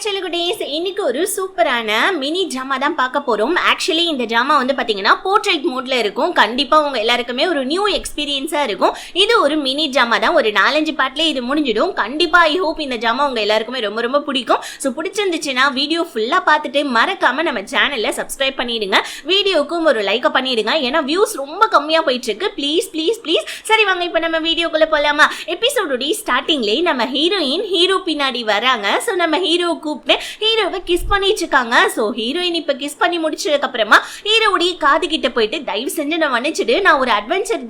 செல்லுகுட்டீஸ், இன்னைக்கு ஒரு சூப்பரான மினி ட்ராமா தான் பார்க்க போறோம். ஆக்சுவலி இந்த ட்ராமா வந்து பாத்தீங்கன்னா போர்ட்ரைட் மோட்ல இருக்கும். கண்டிப்பா உங்க எல்லாருக்குமே ஒரு நியூ எக்ஸ்பீரியன்ஸா இருக்கும். இது ஒரு மினி ட்ராமா தான், ஒரு 4-5 பார்ட்ல இது முடிஞ்சிடும். கண்டிப்பா ஐ ஹோப் இந்த ட்ராமா உங்க எல்லாருக்குமே ரொம்ப ரொம்ப பிடிக்கும். ஸோ பிடிச்சிருந்துச்சுன்னா வீடியோ ஃபுல்லா பார்த்துட்டு மறக்காம நம்ம சேனல்ல சப்ஸ்கிரைப் பண்ணிடுங்க. வீடியோக்கும் ஒரு லைக் பண்ணிடுங்க, ஏன்னா வியூஸ் ரொம்ப கம்மியா போயிட்டு இருக்கு. Please please please. சரி வாங்க இப்ப நம்ம வீடியோக்குள்ள போலாமா. எபிசோடோட ஸ்டார்டிங்லேயே நம்ம ஹீரோ பின்னாடி வராங்க. ஸோ நம்ம ஹீரோ கூப்பிட்டு ஹீரோவை கிஸ் பண்ணிட்டு இருக்காங்க. ஸோ ஹீரோயின் இப்ப கிஸ் பண்ணி முடிச்சதுக்கு அப்புறமா ஹீரோடைய காது கிட்ட போயிட்டு தயவு செஞ்சு நான் மன்னிச்சிடு, நான் ஒரு அட்வென்ச்சர்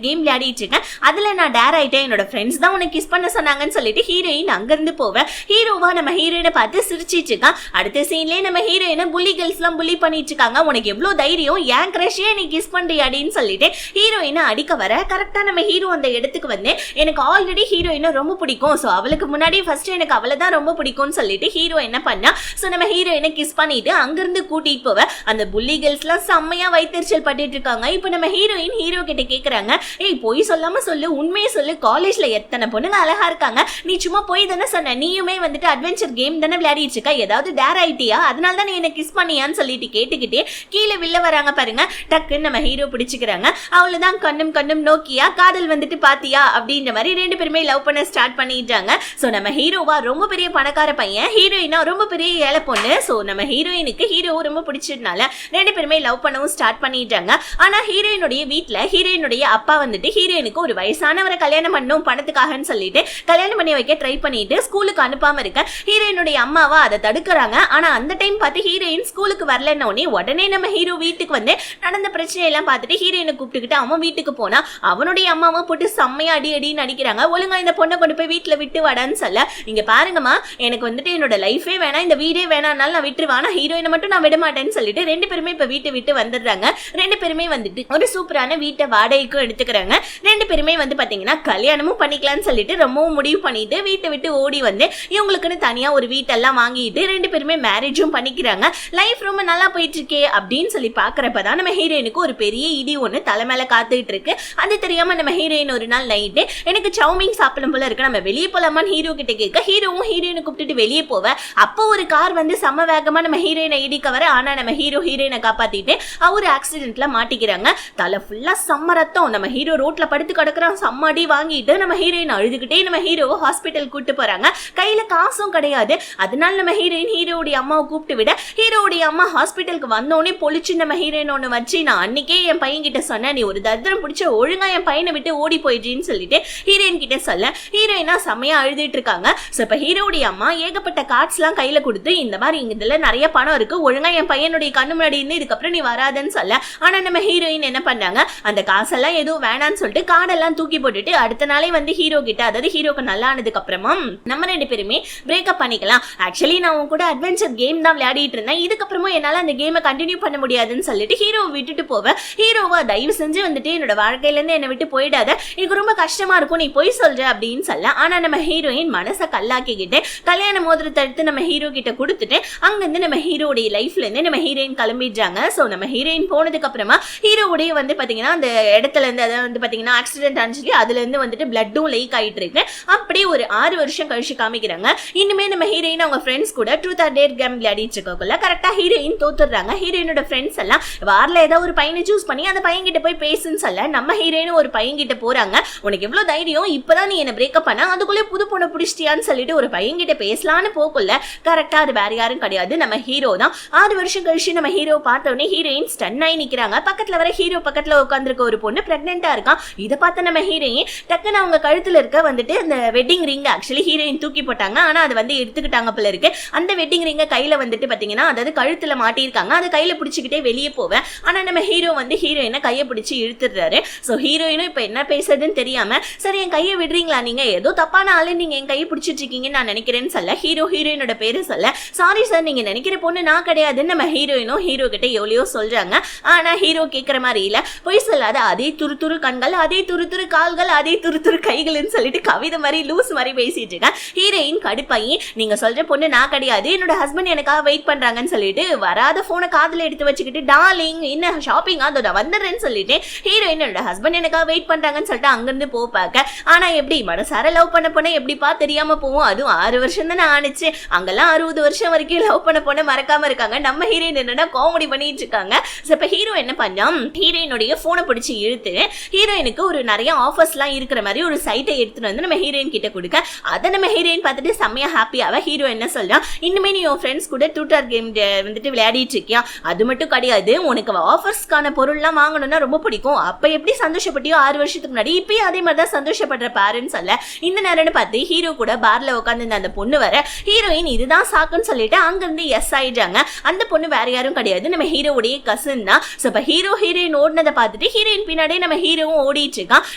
கேம் விளையாடிட்டு இருக்கேன், அதுல நான் டேர் ஆயிட்டேன், என்னோட ஃப்ரெண்ட்ஸ் தான் உனக்கு கிஸ் பண்ண சொன்னாங்கன்னு சொல்லிட்டு ஹீரோயின் அங்கிருந்து போவேன். ஹீரோவா நம்ம ஹீரோயினை பார்த்து சிரிச்சிட்டு இருக்கான். அடுத்த சீன்லயே நம்ம ஹீரோயினை புள்ளி கேர்ள்ஸ் எல்லாம் புள்ளி பண்ணிட்டு இருக்காங்க. உனக்கு எவ்வளவு தைரியம், ஏன் கிரஷே நீ கிஸ் பண்றியாடின்னு சொல்லிட்டு ஹீரோயினை அடிக்க வர கரெக்டா நம்ம ஹீரோ அந்த இடத்துக்கு வந்து எனக்கு ஆல்ரெடி ஹீரோயினை ரொம்ப பிடிக்கும், ஸோ அவளுக்கு முன்னாடி ஃபர்ஸ்ட் எனக்கு அவளை தான் ரொம்ப பிடிக்கும்னு சொல்லிட்டு ஹீரோ என்ன பண்ணா, ஸோ நம்ம ஹீரோயினை கிஸ் பண்ணிட்டு அங்கிருந்து கூட்டிட்டு போவ. அந்த புள்ளி கேர்ள்ஸ் எல்லாம் செம்மையா வைத்தறிச்சல் பட்டுட்டு இருக்காங்க. இப்போ நம்ம ஹீரோயின் ஹீரோ கிட்ட கேக்குறாங்க, ஏய் பொய் சொல்லாம சொல்லு, உண்மையை சொல்லு, காலேஜ்ல எத்தனை பொண்ணுங்க அழகா இருக்காங்க, நீ சும்மா போய் தானே சொன்ன, நீயுமே வந்துட்டு அட்வென்ச்சர் கேம் தானே விளையாடிட்டு இருக்க, ஏதாவது டேர் ஆயிட்டியா, அதனால தான் நீ என்ன கிஸ் பண்ணியான்னு சொல்லிட்டு கேட்டுக்கிட்டே கீழே வில்ல வராங்க பாருங்க. டக்குன்னு நம்ம ஹீரோ பிடிச்சுக்கிறாங்க. அவ்வளவுதான், கண்ணும் கண்ணும் நோக்கியா காதல் வந்துட்டு பாத்தியா அப்படின்ற மாதிரி ரெண்டு பேருமே லவ் பண்ண ஸ்டார்ட் பண்ணிட்டாங்க. ஸோ நம்ம ஹீரோவா ரொம்ப பெரிய பணக்கார பையன், ஹீரோயினா ரொம்ப பெரிய ஏழை பொண்ணு. ஸோ நம்ம ஹீரோயினுக்கு ஹீரோவை ரொம்ப பிடிச்சதுனால ரெண்டு பேருமே லவ் பண்ணவும் ஸ்டார்ட் பண்ணிட்டாங்க. ஆனா ஹீரோயினுடைய வீட்டுல ஹீரோயினுடைய அப்பா வந்துட்டு ஹீரோயினுக்கு ஒரு வயசானவரை கல்யாணம் பண்ணும் பணத்துக்காகன்னு சொல்லிட்டு கல்யாணம் பண்ணி வைக்க ட்ரை பண்ணிட்டு ஸ்கூலுக்கு அனுப்பாம இருக்க ஹீரோயினுடைய அம்மாவா அதை தடுக்கிறாங்க. ஆனா அந்த டைம் பார்த்து ஹீரோயின் ஸ்கூலுக்கு வரலன்னு உடனே நம்ம ஹீரோ வீட்டுக்கு வந்து நடந்த பிரச்சனை எல்லாம் பார்த்துட்டு ஹீரோயினை கூப்பிட்டுக்கிட்டு அவன் வீட்டுக்கு போனா அவனுடைய அம்மாவை போட்டு செம்மையா அடி அடின்னு அடிக்கிறாங்க. ஒழுங்கா இந்த பொண்ணை கொண்டு போய் வீட்டுல விட்டு வாடான்னு சொல்ல, இங்க பாருங்கம்மா எனக்கு வந்துட்டு என்னோட லைஃபே வேணாம், இந்த வீடே வேணாம்னாலும் நான் விட்டுருவானா, ஹீரோயினை மட்டும் நான் விட மாட்டேன்னு சொல்லிட்டு ரெண்டு பேருமே இப்ப வீட்டை விட்டு வந்துடுறாங்க. ரெண்டு பேருமே வந்துட்டு ஒரு சூப்பரான வீட்டை வாடகைக்கும் எடுத்துக்கிறாங்க. ரெண்டு பேருமே வந்து பாத்தீங்கன்னா கல்யாணமும் பண்ணிக்கலாம்னு சொல்லிட்டு ரொம்பவும் முடிவு பண்ணிட்டு வீட்டை விட்டு ஓடி வந்து இவங்களுக்குன்னு தனியா ஒரு வீட்டெல்லாம் வாங்கிட்டு ரெண்டு பேருமே மேரேஜும் பண்ணிக்கிறாங்க. லைஃப் ரொம்ப நல்லா போயிட்டு இருக்கே அப்படின்னு சொல்லி பாக்குறப்பதான் நம்ம ஹீரோயினுக்கு ஒரு பெரிய இடி ஒண்ணு தலை மேல காத்துட்டு இருக்கு. அது தெரியாம நம்ம ஹீரோயின் ஒரு நாள் நைட்டு எனக்கு சவுமின் சாப்பிடும் போல இருக்கு, நம்ம வெளியே போலாமான்னு ஹீரோ கிட்ட கேட்க ஹீரோவும் ஹீரோயினை கூப்பிட்டுட்டு வெளியே போவ. அப்போ ஒரு கார் வந்து செம்ம வேகமா நம்ம ஹீரோயினை இடிக்க வர, ஆனா நம்ம ஹீரோயினை காப்பாத்திட்டு அவர் ஆக்சிடென்ட்ல மாட்டிக்கிறாங்க. தலை ஃபுல்லா செம்ம ரத்தம். நம்ம ஹீரோ ரோட்ல படுத்து கிடக்குறான், செம்ம அடி வாங்கிட்டு நம்ம ஹீரோயின் அழுதுகிட்டே நம்ம ஹீரோவை ஹாஸ்பிட்டல் கூட்டு போறாங்க. கையில காசும் கிடையாது. அதனால நம்ம ஹீரோயின் ஹீரோடைய அம்மாவை கூப்பிட்டு விட ஹீரோடைய அம்மா ஹாஸ்பிட்டலுக்கு வந்தோடனே பொழிச்சு நம்ம ஹீரோயின் ஒண்ணு வச்சு, நான் அன்னைக்கே என் பையன் கிட்ட சொன்னேன், நீ ஒரு தத்திரம் பிடிச்ச ஒழுங்கா என் பையனை விட்டு ஓடி போயிடுன்னு சொல்லிட்டு ஹீரோயின் கிட்ட சொல்ல ஹீரோயினா செம்மையா அழுதுட்டு இருக்காங்க. சோ இப்ப ஹீரோடைய அம்மா ஏகப்பட்ட கார்ட்ஸ் எல்லாம் கையில கொடுத்து, இந்த மாதிரி இதுல நிறைய பணம் இருக்கு, ஒழுங்கா என் பையனுடைய கண்ணு முன்னாடி இருந்து இதுக்கப்புறம் நீ வராதுன்னு சொல்ல, ஆனா நம்ம ஹீரோயின் என்ன பண்ணாங்க, அந்த காசெல்லாம் எதுவும் வேணான்னு சொல்லிட்டு கார்டெல்லாம் தூக்கி போட்டுட்டு அடுத்த நாளே வந்து ஹீரோ கிட்ட, அதாவது ஹீரோக்கு நல்லா ஆனதுக்கு அப்புறமா நம்ம ரெண்டு பேருமே பிரேக்கப் பண்ணிக்கலாம், ஆக்சுவலி நான் உன் கூட அட்வென்ச்சர் கேம் தான் விளையாடிட்டு இருந்தேன், இதுக்கப்புறமா என்னால அந்த கேமை கண்டினியூ பண்ண முடியாதுன்னு சொல்லிட்டு ஹீரோவை விட்டுட்டு போவேன். ஹீரோவா தயவு செஞ்சு வந்துட்டு என்னோட வாழ்க்கையில இருந்து என்னை விட்டு போயிடாத, எனக்கு ரொம்ப கஷ்டமா இருக்கும், நீ போய் சொல்ற அப்படின்னு சொல்ல, ஆனா நம்ம ஹீரோயின் மனசை கல்லாக்கிக்கிட்டு கல்யாண மோதிரத்தை எடுத்து நம்ம ஹீரோ கிட்ட கொடுத்துட்டு அங்கிருந்து நம்ம ஹீரோடைய லைஃப்ல இருந்து நம்ம ஹீரோயின் கிளம்பிடுறாங்க. சோ நம்ம ஹீரோயின் போனதுக்கு அப்புறமா ஹீரோவுடைய வந்து பாத்தீங்கன்னா அந்த இடத்துல இருந்து அதை வந்து பாத்தீங்கன்னா ஆக்சிடென்ட் ஆனிச்சு, அதுல இருந்து வந்துட்டு பிளட்டும் லீக் ஆயிட்டு இருக்கு. அப்படியே ஒரு 6 வருஷம் கழிச்சு காமிக்கிறாங்க. இன்னுமே நம்ம ஹீரோயின் அவங்க ஃப்ரெண்ட்ஸ் கூட ட்ரூத் ஆர் டேர் கேம் விளையாடிட்டு இருக்கக்குள்ள கரெக்டா ஹீரோயின் தோத்துடுறாங்க. ஹீரோயினோட ஃப்ரெண்ட்ஸ் எல்லாம் வாரில் ஏதோ ஒரு பையனை சூஸ் பண்ணி அந்த பையன் கிட்ட போய் பேசுன்னு சொல்ல, நம்ம ஹீரோயின் ஒரு பையன் கிட்ட போறாங்க. உனக்கு எவ்வளவு தைரியம், இப்பதான் நீ என்ன பிரேக்கப் பண்ண, அதுக்குள்ளே புது பொண்ணு பிடிச்சிட்டியான்னு சொல்லிட்டு ஒரு பையன் கிட்ட பேசலான்னு போக்குள்ள கரெக்டா அது வேற யாரும் கிடையாது, நம்ம ஹீரோ தான். 6 வருஷம் கழிச்சு நம்ம ஹீரோ பார்த்த உடனே ஹீரோயின் ஸ்டன் ஆகி நிக்கிறாங்க. பக்கத்துல வர ஹீரோ பக்கத்துல உட்காந்துருக்க ஒரு பொண்ணு பிரெக்னெண்டா இருக்கான். இதை பார்த்த நம்ம ஹீரோயின் டக்குன்னு அவங்க கழுத்துல இருக்க வந்துட்டு அந்த வெட்டிங் ரிங் ஆக்சுவலி ஹீரோயின் தூக்கி போட்டாங்க, ஆனா அதை வந்து எடுத்துக்கிட்டாங்க போல இருக்கு. அந்த வெட்டிங் ரிங்கை கையில வந்துட்டு பாத்தீங்கன்னா அதாவது கழுத்துல மாட்டிருக்காங்க. அதை கையில பிடிச்சிக்கிட்டே வெளியே போவேன். ஆனா நம்ம ஹீரோ வந்து ஹீரோயினை கையை பிடிச்சி இழுத்துடுறாரு. சோ ஹீரோயினும் இப்ப என்ன பேசுறதுன்னு தெரியாம, சரி என் கையை விடுறீங்களா, நீங்க ஏதோ தப்பான ஆளு, நீங்க என் கையை பிடிச்சிட்டு இருக்கீங்கன்னு நான் நினைக்கிறேன்னு சொல்ல, ஹீரோயினோட பேரு சொல்ல, சாரி சார் நீங்க நினைக்கிற பொண்ணு நான் கிடையாதுன்னு நம்ம ஹீரோயினும் ஹீரோ கிட்ட எவ்வளோ சொல்றாங்க. ஆனா ஹீரோ கேட்கிற மாதிரி இல்ல, பொய் சொல்லாத, அதே துரு துரு கண்கள், அதே துரு துரு கால்கள், அதே துரு துரு கைகள்னு சொல்லிட்டு கவிதை மாதிரி லூஸ் மாதிரி பேசிட்டு இருக்கேன். ஹீரோயின் கடுப்பாயி, நீங்க சொல்ற பொண்ணு நான் கிடையாது, என்னோட ஹஸ்பண்ட் எனக்காக வெயிட் பண்றாங்கன்னு சொல்லிட்டு வராத போனை காதுல எடுத்து வச்சுக்கிட்டு, டார்லிங் என்ன ஷாப்பிங் அதோட வந்துடுறேன்னு சொல்லிட்டு ஹீரோயின் என்னோட ஹஸ்பண்ட் எனக்காக வெயிட் பண்றாங்கன்னு சொல்லிட்டு அங்கிருந்து போப்பாக்க, ஆனா எப்படி மனசார லவ் பண்ண பொண்ணை எப்படிப்பா தெரியாம போவோம், அதுவும் 6 வருஷம் தானே ஆனிச்சு, ஆச்சு, அங்கெல்லாம் 60 வருஷம் வரைக்கும் லவ் பண்ண பொண்ணை மறக்காம இருக்காங்க. நம்ம ஹீரோயின் என்னன்னா காமெடி பண்ணிட்டு இருக்காங்க. இப்ப ஹீரோ என்ன பண்ணா, ஹீரோயினுடைய போனை பிடிச்சி இழுத்து ஹீரோயினுக்கு ஒரு நிறைய ஆஃபர்ஸ்லாம் இருக்கிற மாதிரி ஒரு சைட்டை எடுத்துட்டு வந்து நம்ம ஹீரோயின் கிட்ட கொடுக்க, அதை நம்ம ஹீரோயின் பார்த்துட்டு செம்மையா ஹாப்பியாவ ஹீரோ என்ன சொல்றா, இன்னுமே நீ உன் ஃப்ரெண்ட்ஸ் கூட டூட்டர் கேம் வந்துட்டு விளையாடிட்டு இருக்கியா, அது மட்டும் கிடையாது, உனக்கு ஆஃபர்ஸ்க்கான பொருள்லாம் வாங்கணும்னா ரொம்ப பிடிக்கும், அப்ப எப்படி சந்தோஷப்பட்டியோ 6 வருஷத்துக்கு முன்னாடி இப்பயும் அதே மாதிரி தான் சந்தோஷப்படுற பேரண்ட்ஸ் அல்ல. இந்த நேரம்னு பார்த்து ஹீரோ கூட பார்ல உட்காந்து அந்த பொண்ணு வர ஹீரோயின் இதுதான் சாக்குன்னு சொல்லிட்டு அங்கிருந்து எஸ் ஆயிடுறாங்க. அந்த பொண்ணு வேற யாரும் கிடையாது, நம்ம ஹீரோவுடைய கசின் தான். இப்ப ஹீரோ ஹீரோயின் ஓடினதை பார்த்துட்டு ஹீரோயின் பின்னாடியே நம்ம ஹீரோவும் ஓடிட்டு இருக்கான்.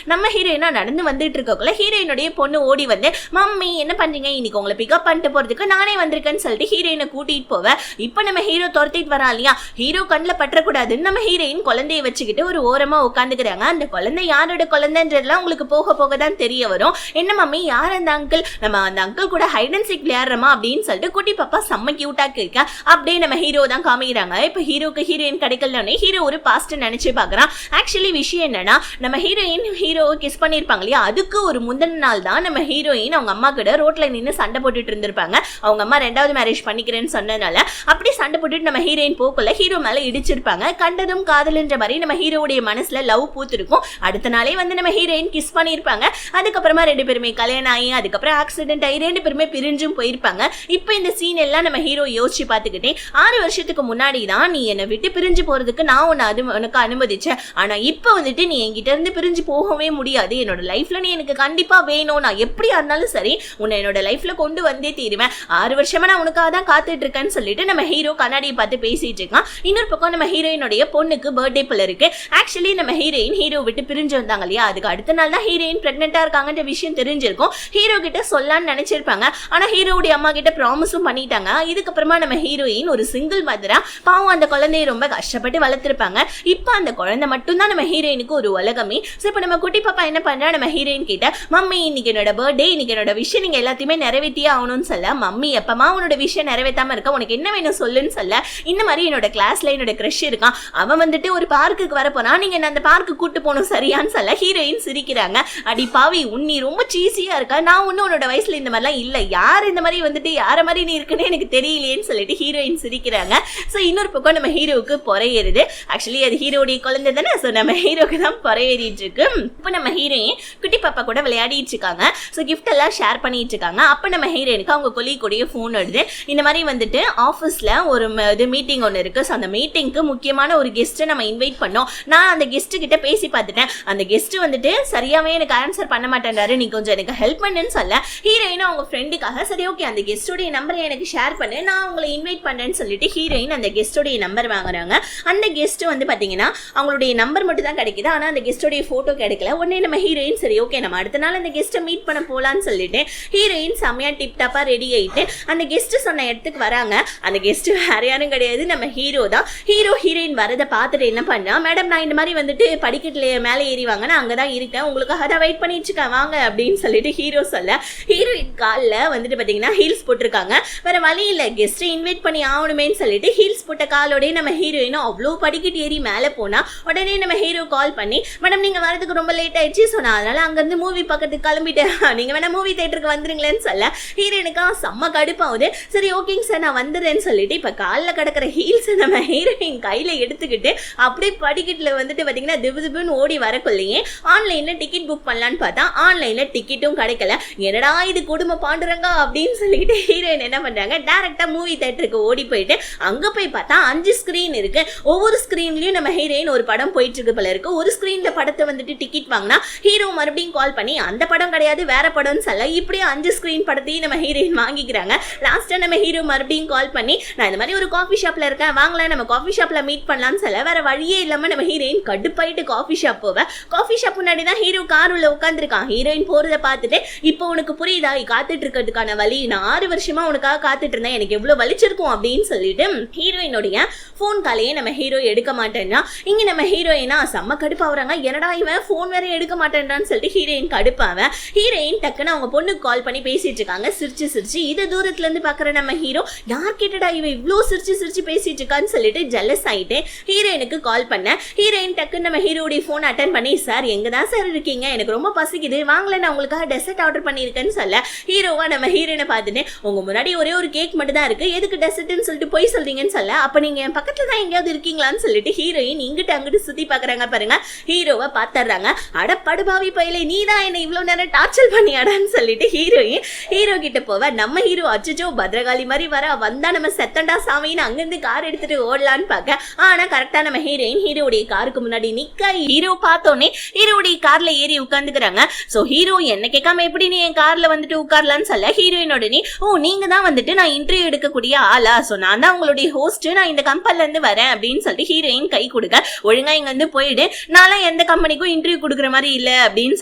நம்ம ஹீரோயினா நடந்து வந்துட்டு இருக்கக்குள்ள ஹீரோயினுடைய பொண்ணு ஓடி வந்து, மம்மி என்ன பண்றீங்க, இன்னைக்கு உங்களை பிக்கப் பண்ணிட்டு போறதுக்கு நானே வந்திருக்கேன்னு சொல்லிட்டு ஹீரோயினை கூட்டிட்டு போவேன். இப்ப நம்ம ஹீரோ துரத்திட்டு வரா இல்லையா, ஹீரோ கண்ணில் பற்றக்கூடாதுன்னு நம்ம ஹீரோயின் குழந்தைய வச்சுக்கிட்டு ஒரு ஓரமா உட்காந்துக்கிறாங்க. அந்த குழந்தை யாரோட குழந்தைன்றதுலாம் உங்களுக்கு போக போக தான் தெரிய வரும். என்ன மம்மி யார் அந்த அங்கிள், நம்ம அந்த அங்கிள் கூட ஹைட் அண்ட் சீக் விளையாடுறோமா அப்படின்னு சொல்லிட்டு குட்டி பாப்பா செம்ம கியூட்டா கேட்க, அப்படியே நம்ம ஹீரோ தான் காமிக்கிறாங்க. இப்ப ஹீரோக்கு ஹீரோயின் கிடைக்கலன்னு ஹீரோ ஒரு பாஸ்ட் நினைச்சு பாக்குறான். ஆக்சுவலி விஷயம் என்னன்னா, நம்ம ஹீரோயின் ஹீரோவை கிஸ் பண்ணிருப்பாங்க இல்லையா, அதுக்கு ஒரு முந்தின நாள் தான் நம்ம ஹீரோயின் அவங்க அம்மா கிட்ட ரோட்ல நின்று சண்டை போட்டுட்டு இருந்திருப்பாங்க. அவங்க அம்மா 2வது மேரேஜ் பண்ணிக்கிறேன்னு சொன்னதுனால அப்படி சண்டை போட்டுட்டு நம்ம ஹீரோயின் போக்குள்ள ஹீரோ மேல இடிச்சிருப்பாங்க. கண்டதும் காதல்ன்ற மாதிரி நம்ம ஹீரோவுடைய மனசுல லவ் பூத்திருக்கும். அடுத்த நாளே வந்து நம்ம ஹீரோயின் கிஸ் பண்ணிருப்பாங்க. அதுக்கப்புறமா 2 பேருமே கல்யாணம் ஆகி அதுக்கப்புறம் ஆக்சிடென்ட் ஆகி 2 பேருமே பிரிஞ்சும் போயிருப்பாங்க. இப்போ இந்த சீன் எல்லாம் நம்ம ஹீரோ யோசிச்சு பார்த்துக்கிட்டே, 6 வருஷத்துக்கு முன்னாடி தான் நீ என்னை விட்டு பிரிஞ்சு போறதுக்கு நான் உனக்கு அனுமதிச்சேன், ஆனா இப்போ வந்துட்டு நீ என்கிட்ட இருந்து பிரிஞ்சு போகவே முடியாது, என்னோட லைஃப்ல நீ எனக்கு கண்டிப்பா வேணும், நான் எப்படியா இருந்தாலும் சரி உன்னை என்னோட லைஃப்ல கொண்டு வந்தே தீருவேன், 6 வருஷமா நான் உனக்காக தான் காத்துட்டு இருக்கேன்னு சொல்லிட்டு நம்ம ஹீரோ கண்ணாடியை பார்த்து பேசிட்டு இருக்கான். இன்னொரு பக்கம் நம்ம ஹீரோயினுடைய பொண்ணுக்கு பர்த்டே பிள்ளை இருக்கு. ஆக்சுவலி நம்ம ஹீரோயின் ஹீரோ விட்டு பிரிஞ்சு வந்தாங்க இல்லையா, அதுக்கு அடுத்த நாள் தான் ஹீரோயின் பிரெக்னெண்டா இருக்காங்கன்ற விஷயம் தெரிஞ்சிருக்கும். ஹீரோ கிட்ட சொல்லலாம்னு நினைச்சிருப்பாங்க, ஆனா ஹீரோவுடைய அம்மா கிட்ட ப்ராமிஸும் பண்ணிட்டாங்க. இதுக்கப்புறமா நம்ம ஹீரோயின் ஒரு சிங்கிள் மதரா பாவம் அந்த குழந்தைய ரொம்ப கஷ்டப்பட்டு வளர்த்திருப்பாங்க. இப்போ அந்த குழந்தை மட்டும் தான் நம்ம ஹீரோயினுக்கு ஒரு உலகமே. இப்போ நம்ம குட்டி பாப்பா என்ன பண்றா, நம்ம ஹீரோயின் கிட்ட, மம்மி இன்னைக்கு என்னோட பர்த்டே, இன்னைக்கு என்னோட விஷயம் நீங்க எல்லாத்தையுமே நிறைவேற்றியே ஆகணும்னு சொல்ல, மம்மி எப்பமா உன்னோட விஷயம் நிறைவேற்றாம இருக்க, உனக்கு என்ன வேணும் சொல்லுன்னு சொல்ல, இந்த மாதிரி என்னோட கிளாஸ்ல என்னோட கிரஷ் இருக்கான், அவன் வந்துட்டு ஒரு பார்க்குக்கு வரப்போனா நீங்க என்ன அந்த பார்க்கு கூட்டு போகணும் சரியான்னு சொல்ல ஹீரோயின் சிரிக்கிறாங்க. அடி பாவி உன்னி ரொம்ப சீசியா இருக்கா, நான் ஒன்னும் உன்னோட வயசுல இந்த மாதிரிலாம் இல்ல, யார் இந்த மாதிரி வந்துட்டு யார மாதிரி நீ இருக்குன்னு எனக்கு தெரியலையேன்னு சொல்லிட்டு ஹீரோயின் சிரிக்கிறாங்க. ஸோ இன்னொரு பக்கம் நம்ம ஹீரோவுக்கு பொறையேறுது. ஆக்சுவலி அது ஹீரோடைய குழந்தை தானே, ஸோ நம்ம ஹீரோக்கு தான் பொறையேறிட்டு இருக்கு. இப்போ நம்ம ஹீரோயின் குட்டி பாப்பா கூட விளையாடிட்டு இருக்காங்க. ஸோ கிஃப்ட் எல்லாம் ஷேர் பண்ணிட்டு இருக்காங்க. அப்போ நம்ம ஹீரோயினுக்கு அவங்க கொலிக்கூடிய ஃபோன் வருது. இந்த மாதிரி வந்துட்டு ஆஃபீஸில் ஒரு இது மீட்டிங் ஒன்று இருக்கு. ஸோ அந்த மீட்டிங்க்கு முக்கியமான ஒரு கெஸ்ட்டை நம்ம இன்வைட் பண்ணோம். நான் அந்த கெஸ்ட்டு கிட்ட பேசி பார்த்துட்டேன். அந்த கெஸ்ட் வந்துட்டு சரியாவே எனக்கு ஆன்சர் பண்ண மாட்டேன்றாரு, நீ கொஞ்சம் எனக்கு ஹெல்ப் பண்ணுன்னு சொல்ல ஹீரோயினும் அவங்க ஃப்ரெண்டுக்காக சரி ஓகே அந்த கெஸ்டோடைய நம்பரை எனக்கு ஷேர் பண்ணு, நான் உங்களை இன்வைட் பண்ணுறேன்னு சொல்லிட்டு ஹீரோயின் அந்த கெஸ்டோடைய நம்பர் வாங்குறாங்க. அந்த கெஸ்ட் வந்து பார்த்தீங்கன்னா அவங்களுடைய நம்பர் மட்டும் தான் கிடைக்குது, ஆனால் அந்த கெஸ்டோடைய ஃபோட்டோ கிடைக்கல. உடனே நம்ம ஹீரோயின் சரி ஓகே நம்ம அடுத்த நாள் அந்த கெஸ்ட்டை மீட் பண்ண போகலான்னு சொல்லிட்டு ஹீரோயின் செம்மையா டிப் டாப்பாக ரெடி ஆகிட்டு அந்த கெஸ்ட் சொன்ன இடத்துக்கு வராங்க. அந்த கெஸ்ட் வேற யாரும் கிடையாது, நம்ம ஹீரோ தான். ஹீரோயின் வரதை பார்த்துட்டு என்ன பண்ணா, மேடம் நான் இந்த மாதிரி வந்துட்டு படிக்கட்டுல மேலே ஏறி வாங்க, நான் அங்கே தான் இருக்கேன், உங்களுக்காக தான் வெயிட் பண்ணிட்டு இருக்கேன் வாங்க அப்படின்னு சொல்லிட்டு ஹீரோ சொல்ல ஹீரோயின் காலில் வந்துட்டு பார்த்தீங்கன்னா ஹீல்ஸ் போட்டிருக்காங்க. வேற வழி இல்லை கெஸ்ட்டை இன்வைட் பண்ணி ஆகணுமேன்னு சொல்லிட்டு ஹீல்ஸ் போட்ட காலோடய நம்ம ஹீரோயினும் அவ்வளோ படிக்கட்டு ஏறி மேலே போனால் உடனே நம்ம ஹீரோ கால் பண்ணி மேடம் நீங்கள் வரதுக்கு ரொம்ப லேட் ஆயிடுச்சு சொன்னா, அதனால அங்கேருந்து மூவி பக்கத்துக்கு கிளம்பிட்டேன், நீங்கள் வேணா மூவி தேட்டருக்கு வந்துருங்களேன்னு சொல்ல ஹீரோயினுக்கா செம்ம கடுப்பாகுது. சரி ஓகேங்க சார் நான் வந்துடுறேன்னு சொல்லிட்டு இப்போ காலில் கிடக்கிற ஹீல்ஸை நம்ம ஹீரோயின் கையில் எடுத்துக்கிட்டு அப்படியே படிக்கட்டில் வந்துட்டு பார்த்தீங்கன்னா திபுன்னு ஓடி வரக்குள்ளேயே ஆன்லைனில் டிக்கெட் புக் பண்ணலான்னு பார்த்தா ஆன்லைனில் டிக்கெட்டும் கிடைக்கல. என்னடா இது கொடுமை பாண்டுறங்க அப்படின்னு சொல்லிட்டு ஹீரோயின் என்ன பண்ணுறாங்க, டேரெக்டாக மூவி தேட்டருக்கு ஓடி போயிட்டு அங்கே போய் பார்த்தா 5 ஸ்க்ரீன் இருக்கு. ஒவ்வொரு ஸ்க்ரீன்லையும் நம்ம ஹீரோயின் ஒரு படம் போயிட்டு இருக்கு போல இருக்கு. ஒரு ஸ்க்ரீனில் படத்தை வந்துட்டு டிக்கெட் வாங்கினா ஹீரோ மறுபடியும் கால் பண்ணி அந்த படம் கிடையாது வேற படம்னு சொல்ல இப்படியே 5 ஸ்க்ரீன் படத்தையும் நம்ம ஹீரோயின் வாங்கிக்கிறாங்க. லாஸ்ட்டாக நம்ம ஹீரோ மறுபடியும் கால் பண்ணி நான் இந்த மாதிரி ஒரு காஃபி ஷாப்பில் இருக்கேன் வாங்கலாம் நம்ம காஃபி ஷாப்பில் மீட் பண்ணலாம்னு சொல்ல வேற வழியே இல்லாமல் நம்ம ஹீரோயின் கடுப்பாயிட்டு காஃபி ஷாப் போவேன். காஃபி ஷாப் முன்னாடி தான் ஹீரோ கார் உள்ள உட்காந்துருக்கான். ஹீரோயின் போகிறத பார்த்துட்டு இப்போ உனக்கு புரியுதா காத்துட்டு இருக்கிறதுக்கான வழி, நான் 6 வருஷமா உனக்காக காத்துட்டு இருந்தேன், எனக்கு எவ்வளோ வலிச்சிருக்கும் அப்படின்னு சொல்லிட்டு ஹீரோயினுடைய ஃபோன் காலையே நம்ம ஹீரோ எடுக்க மாட்டேன்னா இங்கே நம்ம ஹீரோயினா செம்ம கடுப்பாகிறாங்க. என்னடா இவன் ஃபோன் வேற எடுக்க மாட்டேன்றான்னு சொல்லிட்டு ஹீரோயின் கடுப்பாவன். ஹீரோயின் டக்குன்னு அவங்க பொண்ணுக்கு கால் பண்ணி பேசிட்டு இருக்காங்க சிரிச்சு இதை தூரத்துல இருந்து பார்க்குற நம்ம ஹீரோ யார் கேட்டடா இவன் இவ்வளோ சிரிச்சு பேசிட்டு இருக்கான்னு சொல்லிட்டு ஜெலஸ் ஆயிட்டு ஹீரோயினுக்கு கால் பண்ண ஹீரோயின் டக்குன்னு நம்ம ஹீரோடைய ஃபோன் அட்டன் பண்ணி சார் எங்க தான் சார் இருக்கீங்க, எனக்கு ரொம்ப பசிக்குது வாங்கல நான் உங்களுக்காக டெசர்ட் ஆர்டர் பண்ணியிருக்கேன்னு சொல்ல ஹீரோவா நம்ம ஹீரோயினை பார்த்துட்டு பார்த்துட்டு உங்க முன்னாடி ஒரே ஒரு கேக் மட்டும் தான் இருக்கு, எதுக்கு டெசர்ட்னு சொல்லிட்டு போய் சொல்றீங்கன்னு சொல்ல, அப்ப நீங்க என் பக்கத்துல தான் எங்கேயாவது இருக்கீங்களான்னு சொல்லிட்டு ஹீரோயின் இங்கிட்ட அங்கிட்டு சுத்தி பாக்குறாங்க பாருங்க. ஹீரோவை பாத்துறாங்க. அட படுபாவி பையில நீ தான் என்ன இவ்வளவு நேரம் டார்ச்சர் பண்ணியாடான்னு சொல்லிட்டு ஹீரோயின் ஹீரோ கிட்ட போவ. நம்ம ஹீரோ அச்சோ பத்ரகாளி மாதிரி வந்தா நம்ம செத்தண்டா சாமின்னு அங்கிருந்து கார் எடுத்துட்டு ஓடலான்னு பாக்க, ஆனா கரெக்டா நம்ம ஹீரோயின் ஹீரோடைய காருக்கு முன்னாடி நிக்க ஹீரோ பார்த்தோன்னே ஹீரோடைய கார்ல ஏறி உட்காந்துக்கிறாங்க. சோ ஹீரோ என்ன கேட்காம எப்படி நீ என் கார்ல வந்துட்டு உட்காரலான்னு சொல்ல, ஹீரோயின் உடனே ஓ நீங்க தான் வந்துட்டு நான் இன்டர்வியூ எடுக்கக்கூடிய ஆளா, சோ நான் தான் உங்களுடைய ஹோஸ்ட், நான் இந்த கம்பெனில இருந்து வரேன் அப்படின்னு சொல்லிட்டு ஹீரோயின் கை கொடுக்க, ஒழுங்கா இங்க வந்து போயிடு, நான் எந்த கம்பெனிக்கும் இன்டர்வியூ கொடுக்குற மாதிரி இல்ல அப்படின்னு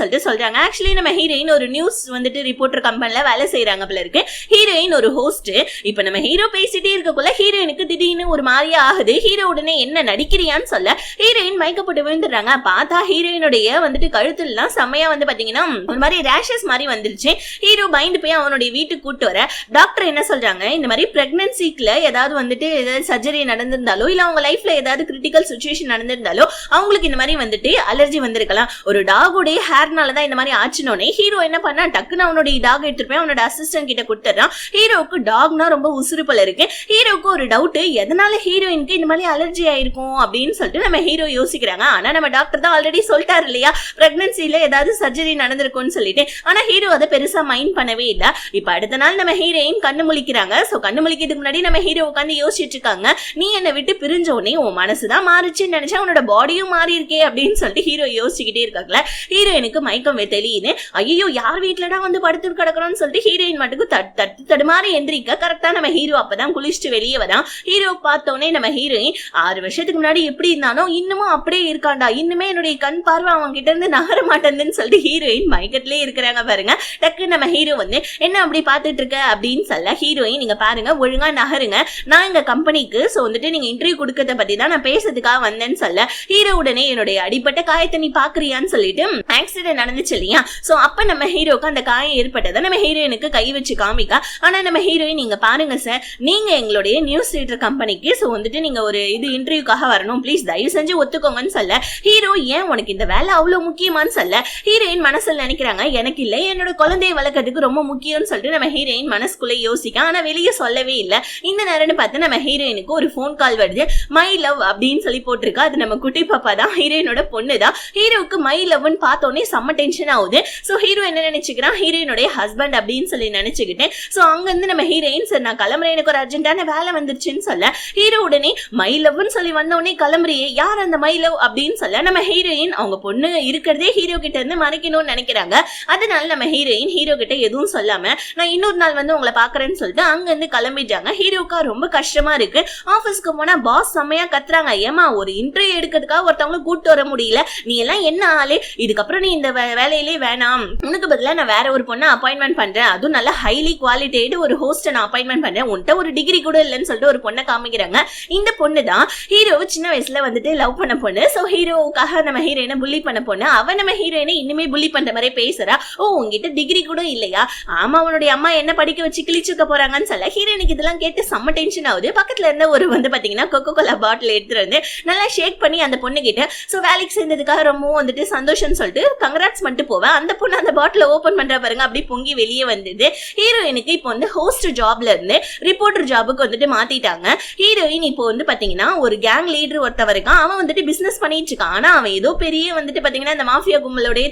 சொல்லிட்டு சொல்றாங்க. ஆக்சுவலி நம்ம ஹீரோயின் ஒரு நியூஸ் வந்துட்டு ரிப்போர்ட்டர் கம்பெனில வேலை செய்யறாங்க போல இருக்கு. ஹீரோயின் ஒரு ஹோஸ்ட். இப்ப நம்ம ஹீரோ பேசிட்டே இருக்கக்குள்ள ஹீரோயினுக்கு திடீர்னு ஒரு மாதிரியா ஆகுது. ஹீரோ உடனே என்ன நடிக்கிறியான்னு சொல்ல ஹீரோயின் மயக்கப்பட்டு விழுந்துடுறாங்க. பார்த்தா ஹீரோயினுடைய வந்துட்டு கழுத்துலாம் செம்மையா வந்து பாத்தீங்கன்னா ஒரு மாதிரி ரேஷஸ் மாதிரி வந்துருச்சு. ஹீரோ பயந்து போய் அவனுடைய வீட்டுக்கு கூட்டு வர டாக்டர் என்ன சொல்றாங்க, இந்த மாதிரி பிரெக்னன்சிக்குல ஏதாவது வந்துட்டு ஏதாவது சர்ஜரி நடந்திருந்தாலோ இல்ல அவங்க லைஃப்ல ஏதாவது கிரிட்டிக்கல் சிச்சுவேஷன் நடந்திருந்தாலோ அவங்களுக்கு இந்த மாதிரி வந்துட்டு அலர்ஜி வந்திருக்கலாம். ஒரு டாகுடைய ஹேர்னாலதான் இந்த மாதிரி ஆச்சுனோனே ஹீரோ என்ன பண்ணா டக்குன்னு அவனுடைய டாக் எடுத்துட்டு போய் அவனோட அசிஸ்டன்ட் கிட்ட கொடுத்துறான். ஹீரோவுக்கு டாக்னா ரொம்ப உசுறுப்பல் இருக்கு. ஹீரோவுக்கு ஒரு டவுட், எதனால ஹீரோயினுக்கு இந்த மாதிரி அலர்ஜி ஆயிருக்கும் அப்படின்னு சொல்லிட்டு நம்ம ஹீரோ யோசிக்கிறாங்க. ஆனா நம்ம டாக்டர் தான் ஆல்ரெடி சொல்லிட்டாரு இல்லையா பிரெக்னன்சில ஏதாவது சர்ஜரி நடந்திருக்கும்னு சொல்லிட்டு. ஆனா ஹீரோ அதை பெருசா மைண்ட் பண்ணவே இல்ல. இப்ப அடுத்த நாள் நம்ம ஹீரோயின் கண்ணு முழிக்கிறாங்க. சோ கண்ணு முழிக்கிறதுக்கு முன்னாடி நம்ம ஹீரோ உட்காந்து யோசிச்சுட்டு இருக்காங்க, நீ என்னை விட்டு பிரிஞ்ச உடனே உன் மனசுதான் மாறிச்சுன்னு நினைச்சா உன்னோட பாடியும் மாறி இருக்கே அப்படின்னு சொல்லிட்டு ஹீரோ யோசிச்சுக்கிட்டே இருக்காங்களே. ஹீரோயினுக்கு மயக்கம் தெரியுது. ஐயோ யார் வீட்டுலடா வந்து படுத்து கிடக்கணும்னு சொல்லிட்டு ஹீரோயின் மட்டுக்கு தட்டு தடுமாறி எந்திரிக்க கரெக்டா நம்ம ஹீரோ அப்பதான் குளிச்சுட்டு வெளியே வரான். ஹீரோ பார்த்தோன்னே நம்ம ஹீரோயின் 6 வருஷத்துக்கு முன்னாடி எப்படி இருந்தானோ இன்னமும் அப்படியே இருக்காண்டா, இன்னுமே என்னுடைய கண் பார்வை அவங்க கிட்ட இருந்து நகர மாட்டேன்னு சொல்லிட்டு ஹீரோயின் மயக்கத்திலே இருக்கிறாங்க பாருங்க. டக்கு நம்ம ஹீரோ வந்து என்ன அப்படி பாத்துட்டு இருக்க அப்படின்னு சொல்ல, ஹீரோயின் நீங்க பாருங்க ஒழுங்கா நகருங்க, நான் எங்க கம்பெனிக்கு சோ வந்துட்டு நீங்க இன்டர்வியூ கொடுக்கறத பத்தி தான் நான் பேசுறதுக்காக வந்தேன்னு சொல்ல, ஹீரோ உடனே என்னுடைய அடிப்பட்ட காயத்தை நீ பாக்குறியான்னு சொல்லிட்டு ஆக்சிடென்ட் நடந்துச்சு இல்லையா, சோ அப்ப நம்ம ஹீரோக்கு அந்த காயம் ஏற்பட்டதை நம்ம ஹீரோயினுக்கு கை வச்சு காமிக்க. ஆனா நம்ம ஹீரோயின் நீங்க பாருங்க சார், நீங்க எங்களுடைய நியூஸ் ரீடர் கம்பெனிக்கு சோ வந்துட்டு நீங்க ஒரு இது இன்டர்வியூக்காக வரணும், ப்ளீஸ் தயவு செஞ்சு ஒத்துக்கோங்கன்னு சொல்ல, ஹீரோ ஏன் உனக்கு இந்த வேலை அவ்வளவு முக்கியமான்னு சொல்ல, ஹீரோயின் மனசுல நினைக்கிறாங்க எனக்கு இல்ல என்னோட குழந்தையை வளர்க்கறதுக்கு ரொம்ப முக்கியம்னு சொல்லிட்டு நம்ம ஹீரோயின் மனசுக்குள்ள யோசிக்க. ஆனா வெளியே சொல்லவே இல்ல. இந்த நேரம்னு பார்த்து நம்ம ஹீரோயினுக்கு ஒரு போன் கால் வருது. மை லவ் அப்படின்னு சொல்லி போட்டிருக்கா. அது நம்ம குட்டி பாப்பா தான், ஹீரோயினோட பொண்ணு தான். ஹீரோவுக்கு மை லவ்னு பார்த்தோன்னே செம்ம டென்ஷன் ஆகுது. சோ ஹீரோ என்ன நினைச்சுக்கிறான், ஹீரோயினுடைய ஹஸ்பண்ட் அப்படின்னு சொல்லி நினைச்சுக்கிட்டேன். சோ அங்க இருந்து நம்ம ஹீரோயின் சார் நான் கிளம்புறேன் எனக்கு ஒரு அர்ஜென்டான வேலை வந்துருச்சுன்னு சொல்ல, ஹீரோ உடனே மை லவ்னு சொல்லி வந்தோடனே கிளம்புறியே யார் அந்த மை லவ் அப்படின்னு சொல்ல, நம்ம ஹீரோயின் அவங்க பொண்ணு இருக்கிறதே ஹீரோ கிட்ட இருந்து மறைக்கணும்னு நினைக்கிறாங்க. அதனால நம்ம ஹீரோயின் ஹீரோ கிட்ட எதுவும் சொல்லாம நான் இன்னொரு நாள் வந்து உங்களை பாக்குறேன்னு சொல்லிட்டு அங்க இருந்து கிளம்பிட்டாங்க. ஹீரோக்கா ரொம்ப கஷ்டமா இருக்கு. ஆபீஸ்க்கு போனா பாஸ் செம்மையா கத்துறாங்க, ஏமா ஒரு இன்டர்வியூ எடுக்கிறதுக்காக ஒருத்தவங்க கூட்டு வர முடியல, நீ எல்லாம் என்ன ஆளு, இதுக்கப்புறம் நீ இந்த வேலையிலே வேணாம், உனக்கு பதிலா நான் வேற ஒரு பொண்ணை அப்பாயின்மெண்ட் பண்றேன், அதுவும் நல்ல ஹைலி குவாலிட்டேட் ஒரு ஹோஸ்ட நான் அப்பாயின்மெண்ட் பண்றேன், உன்கிட்ட ஒரு டிகிரி கூட இல்லைன்னு சொல்லிட்டு ஒரு பொண்ணை காமிக்கிறாங்க. இந்த பொண்ணு தான் ஹீரோ சின்ன வயசுல வந்துட்டு லவ் பண்ண பொண்ணு. சோ ஹீரோவுக்காக நம்ம ஹீரோயினை புள்ளி பண்ண பொண்ணு. அவ நம்ம ஹீரோயினை இன்னுமே புள்ளி பண்ற மாதிரி பேசுறா. ஓ உங்ககிட்ட டிகிரி கூட இல்லையா, ஆமா அவனுடைய அம்மா என்ன படிக்க வச்சு கிழிச்சுக்க போறாங்கன்னு சொல்ல, ஹீரோயினுக்கு இதெல்லாம் கேட்டு செம்ம டென்ஷன் ஆகுது. பக்கத்துல இருந்த ஒரு வந்து பாத்தீங்கன்னா கொக்கோ கோலா பாட்டில் எடுத்துட்டு வந்து நல்லா ஷேக் பண்ணி அந்த பொண்ணு கிட்ட சோ வேலைக்கு சேர்ந்ததுக்காக ரொம்ப வந்துட்டு சந்தோஷம்னு சொல்லிட்டு கங்கராட்ஸ் பண்ணிட்டு போவேன். அந்த பொண்ணு அந்த பாட்டில ஓபன் பண்ற பாருங்க அப்படி பொங்கி வெளியே வந்தது. ஹீரோயினுக்கு இப்போ வந்து ஹோஸ்ட் ஜாப்ல இருந்து ரிப்போர்ட்டர் ஜாபுக்கு வந்துட்டு மாத்திட்டாங்க. ஹீரோயின் இப்போ வந்து பாத்தீங்கன்னா ஒரு கேங் லீடர் ஒருத்தவ இருக்கான். அவன் வந்துட்டு பிசினஸ் பண்ணிட்டு இருக்கான். ஆனா அவன் ஏதோ பெரிய வந்துட்டு பாத்தீங்கன்னா இந்த மாஃபியா கும்பலுடைய